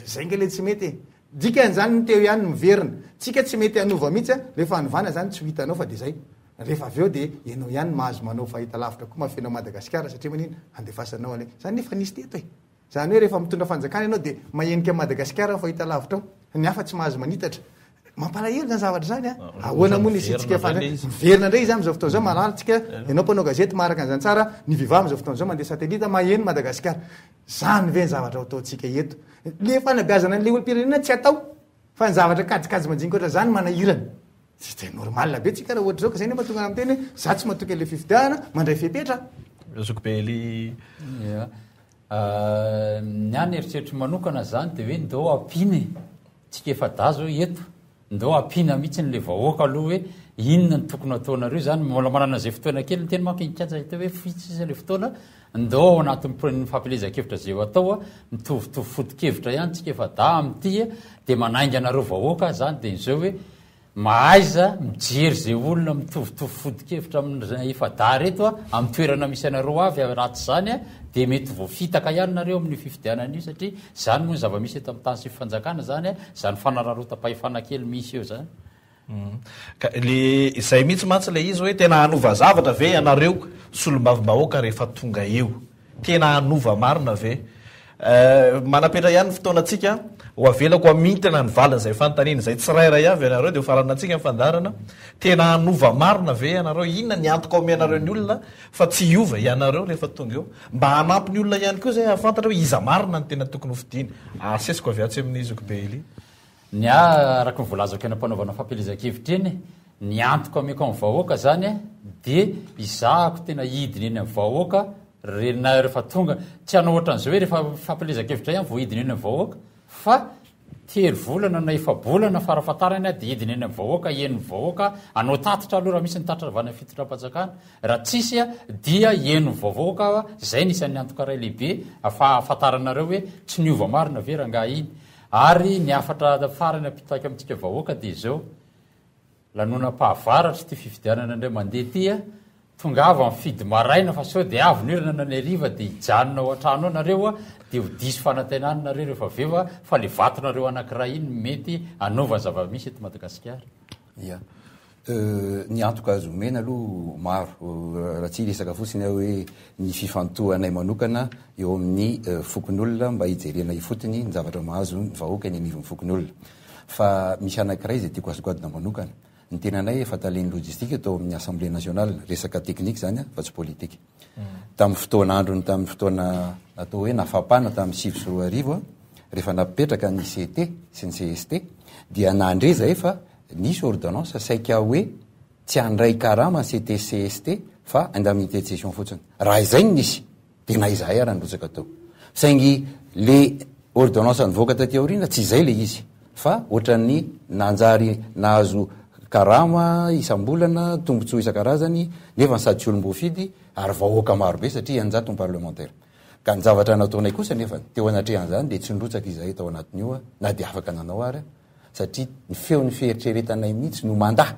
zay ngele tsy mety dikan'izany ny teo ihany miverina tsika tsy mety anova mihitsy a rehefa anovana zany tsy ho hitanao fa de zay rehefa avy eo de ianao ihany mahazo manao fahita lavitra koa mahafenao Madagasikara satria manina andefasanao ale zany nefa nisy teto e zany hoe rehefa mitondra fanjakana ianao de mahenika Madagasikara fahita lavitra ao ny hafa tsy mahazo manitatra mampalahelo zany zavatra zany a ahoana moa nisy tsika miverina ndray izy am'izao fotoana zao malatsika ianao mpanao gazety maharaka an'izany tsara ny viva am'izao fotoana zao mandeha satelita maheno Madagasikara zany ve ny zavatra ataotsika eto le fanabeazana n'le olo-pirenena tsy atao fa ny zavatra kajikajy manjinika ohatra zany manahirana tsy de normal be tsika raha ohatra zao ka zay nefa tonga amin'ny teny za tsy matoky an'le fifidiana mandray fepetra zokobely ny any eritreritry manokana zany de hoe ndao ampiny tsika efa da zao eto ndao ampina mihitsy nyle vahoaka aloha hoe inona ny tokony ataonareo zany mola manana zay fotoana kely ny teny mankinikatsa hita hoe fitsy le fotoana ndao ao anatin'ny fampilezakevitra zay atao mitovitovy fodikevitra ihany tsika efa da amty de manainga anareo vahoaka zany de nzao hoe mahaiza mijery zay olona mitovitovy fodikevitra efa da reto amin'ny toerana misy anareo avy ratsy zany de mety voafitaka ihany nareo amin'ny fifidianan'io satria zany moa ny zava-misy eto amin'ny tany sy fifanjakana zany zany fanararota-pahefana kely misy eo zany le izay mihitsy mantsy le izy hoe tena hanova zavatra ve ianareo solombavibahoaka rehefa tonga eo tena hanova marina ve manapetra ihany fotoanatsika ho avelako amintana ny valana zay fantaniny zay tsirairay avy ianareo de hofaranatsika mifandarana tena hanova marina ve ianareo inona ny antoka omenareo ny olona fa tsy iova ianareo rehefa tonga eo mba hanampy ny olona ihany koa zay afantatra hoe iza marina ny tena tokony hofidiny asesiko avy atsy amin'ny izoko be ily ny araky nyvolazako enam-panaovana fampilezakevitra eny ny antoko ameko amin'ny vahoaka zany de izahako tena hidiny eny amin'ny vahoaka rena rehefa tonga tsy hanao ohatran'izao hoe rehefa fampilezakevitra ihany vo hidiny eny amin'ny vahoaka fa telo volana na efa-bolana farafatarany de hidiny eny amin'ny vahoaka en'ny vahoaka anao tatitra aloha raha misy ny tatra vana fitotram-panjakana raha tsisy dia en'ny vahoaka zay nisan'ny antoka ray lehibe afafantaranareo hoe tsy niova marina ve ranga iny ary ny afatra farany apitaky amintsika vahoaka de zao lanona-pahavaratra ty fifidianana indray mandeha tya tonga avy amin'ny fidy maraina fa sao de avy nirana na ny ariva de hijanona ao an-trano ao nareo de ho diso fanantenana nareo rehefa aveva fa le vatonareo anankiray iny mety anaovany zava-misy eto Madagasikara. Ia ny antoka azo omena aloha maro raha tsy resaka fotsiny aho hoe ny fifantohanay manokana eo amin'ny fokon'olona mba hijerena ifotony ny zavatra mahazo ny vahoaka ny anivon'ny fokon'olona fa misy anankiray zay tiako azogadina manokana ny tenanay efa taleny logistika tao amin'ny assemblée nationale resaka teknika zany fa tsy politika tamin'ny fotoana androny tamin'ny fotoana atao hoe nafapana tamin'ny 2010 rehefa napetraka ny CT sy ny CST dia nandreza efa nisy ordonnance saika hoe tsy andray karama CT CST fa indemnité de cession fotsiny raha izay nisy tena izahay ara nrotsaka tao saingy le ordonnance nivoaka taty aoriana tsy izay le izy fa ohatran'ny nanjary nahazo karama isam-bolana tombontsoa isan-karazany nefa sady tsy olom-boafidy ary vahoaka marobe satria anjatony parlementaire ka ny zavatra nataonay kosa nefa teo anatrehan'izany de tsy nrotsaka izahay tao anatin'io na de afaka nanao ary satria ny feo ny fieritreretanay mihitsy no mandah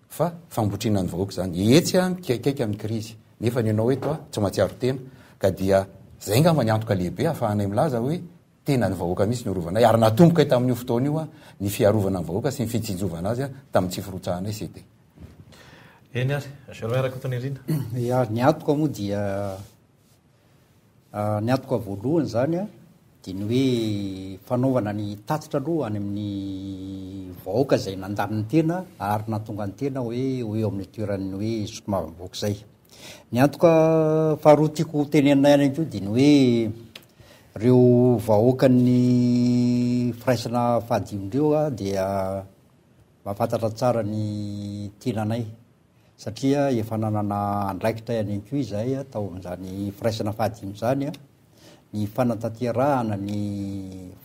fa fambotrina ny vahoaka zany etsy mikaiky amin'ny krizy nefa ny anao eto tsy matsiaro tena ka dia zay ngamba ny antoka lehibe ahafahanay milaza hoe tena ny vahoaka misy ny orovanay ary natomboka tamin'io fotoana io ny fiarovana ny vahoaka sy ny fitsinjovana azy tamin'ny tsy firotsahanay CT. Eny ary zero araka tonerina. Ya ny antoka moa dia ny antoka voalohany zany dia ny hoe fanaovana ny tatitra aloha any amin'ny vahoaka zay nandaniny tena ary natonga ny tena hoe eo amin'ny toerany hoe sotomavamboaka zay. Ny antoka faharoa tiako tenenay any ko dia ny hoe reo vahoaka ny firaisana fahadimondreo dia mahafantatra tsara ny tenanay satria efa nanana andraikitra any ko izahay tao amin'izany firaisana fahadimy zany ny fanantanterahana ny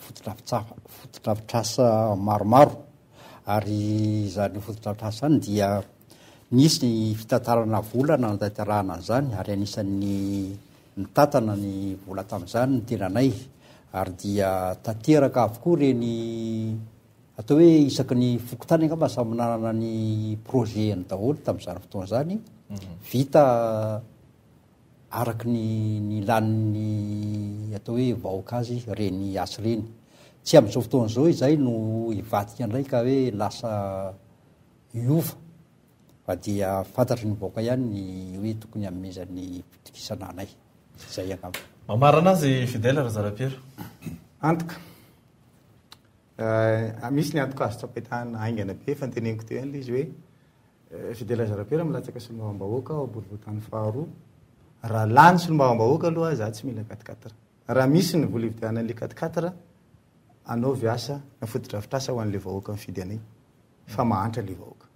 fotodrafitrasa maromaro ary zany fotodrafitrasa zany dia nisy ny fitantarana vola nanantanterahana an'izany ary anisan'ny nitatana ny vola tamin'izany ny tenanay ary dia tanteraka avokoa reny atao hoe isaky ny fokotany angamba samy nanana ny projet ny daholo tamin'izany fotoana zany vita araky ny laniny atao hoe vahoaka azy reny asy reny tsy amin'izao fotoana zao izay no ivadika indray ka hoe lasa iova fa dia fantatry ny vahoaka ihany ny hoe tokony amezan'ny pitokisana anay zay angamba. Mamarana azy Fidèle Razarapiero. Antoka misy ny antoka azo tsapahitana aingana be fa nyteneniko teo ihany le izy hoe Fidèle Razarapiero milatsaka solombavam-bahoaka ao borivoatany faharoa raha lany solombavam-bahoaka aloha za tsy mila 4-4 raha misy ny vola ividianan'le 4-4 anao viasa na fotodrafitrasa ho an'le vahoaka mifidy anay fa mahantra le vahoaka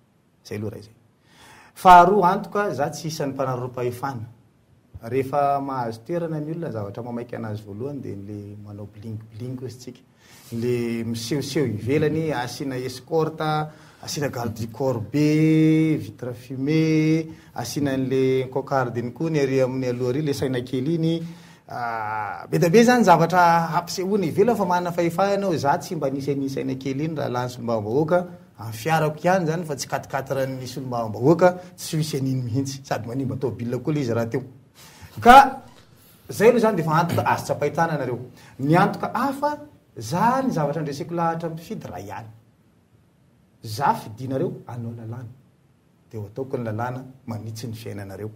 zay aloha raha izay faharoa antoka za tsy isan'ny mpanararo-pahefana rehefa mahazo toerana ny olona zavatra mamaika anazy voalohany dia le manao blingbling ozy tsika le misehoseho ivelany asina escorta asina garde du corps be vitre fumé asina n'le cocardiny koa ny ary amin'ny aloha ary le saina kely iny be da be zany zavatra hampisehoana ivelany fa manana fahefahanao za tsy mba nisy any saina kely iny raha lany solombavam-bahoaka amin'ny fiarako ihany zany fa tsy katikatran'ny solombavam-bahoaka tsy misy aniny mihitsy sady manimba tômobile koa le izy raha teo ka zay aloha zany de fa antoka azo tsapahitana nareo ny antoka hafa za ny zavatra andreseko lahatra mifidy raha ihany za fidinareo anao lalàna de ho ataoko ny lalàna manitsy ny fiainanareo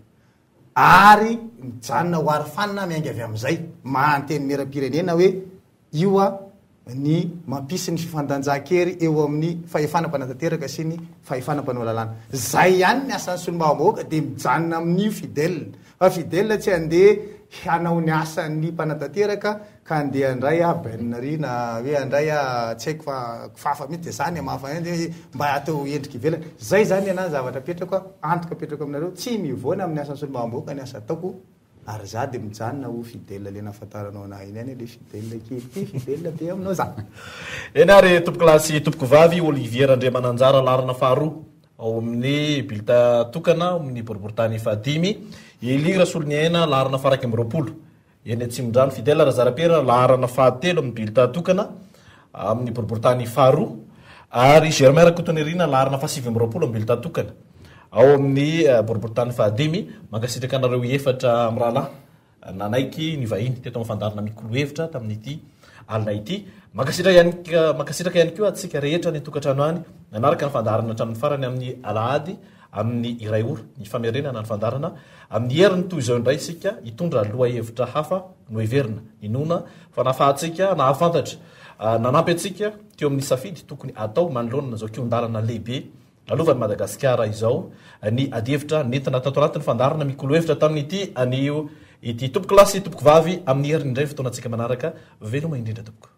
ary mijanona ho ary fanina miaingy avy am'izay mahanteny mera-pirenena hoe io a ny mampisy ny fifandanjakery eo amin'ny fahefanam-panatanteraka sy ny fahefanam-panao lalàna zay ihany ny asan'ny solombavam-bahoaka de mijanona amin'io fidèle fa fidèle tsy andeha hanao ny asan'ny mpanatanteraka ka andeha andray benary na hoe andray tsy haiko fa fafa mihitsy de zany mahafa mba atao endrika ivelany zay zany anany zavatra petrako antoka petrako aminareo tsy mivoana amin'ny asan'ny solombavam-bahoaka ny asa ataoko ary za de mijanona ho fidèle le nafantaranao anahy iny any le fidèle kely fidèle be aminao za eny ary tompoko lasy tompoko vavy Olivier Andriamananjara larana faharoa ao amin'ny bilta tokana amin'ny boriboritany fahadimy ilira solony aina larana faraky amby roapolo eny atsimon-drano fidèle razarapera larana fahatelo amin'ny bilta tokana amin'ny boriboritany faharoa ary Germain Rakotonerina larana fahasivy amby roapolo amin'ny bilta tokana ao amin'ny boriboritany fahadimy mankasitraka anareo efatra amin'ny rahalahy nanaiky ny vahiny teto amin'ny fandarana mikolo hevitra tamin'ity alina ity mankasitraka ihany koa atsika rehetra ny tokantrano any nanaraka ny fandarana hatramin'ny farany amin'ny alahady amin'ny iray ora ny famerenana ny fandarana amin'ny heriny toy izao indray isika hitondra loha hevitra hafa no heverina inona fa nafahatsika nahafantatra nanampy atsika teo amin'ny safidy tokony atao manoloana zao kiondalana lehibe alovany Madagasikara izao ny adihevitra nentina tato anatin'ny fandarana mikolo hevitra tamin'ity anio ity tompoko lasy tompoko vavy amin'ny heriny indray fotoana atsika manaraka veloma indrindra tompoko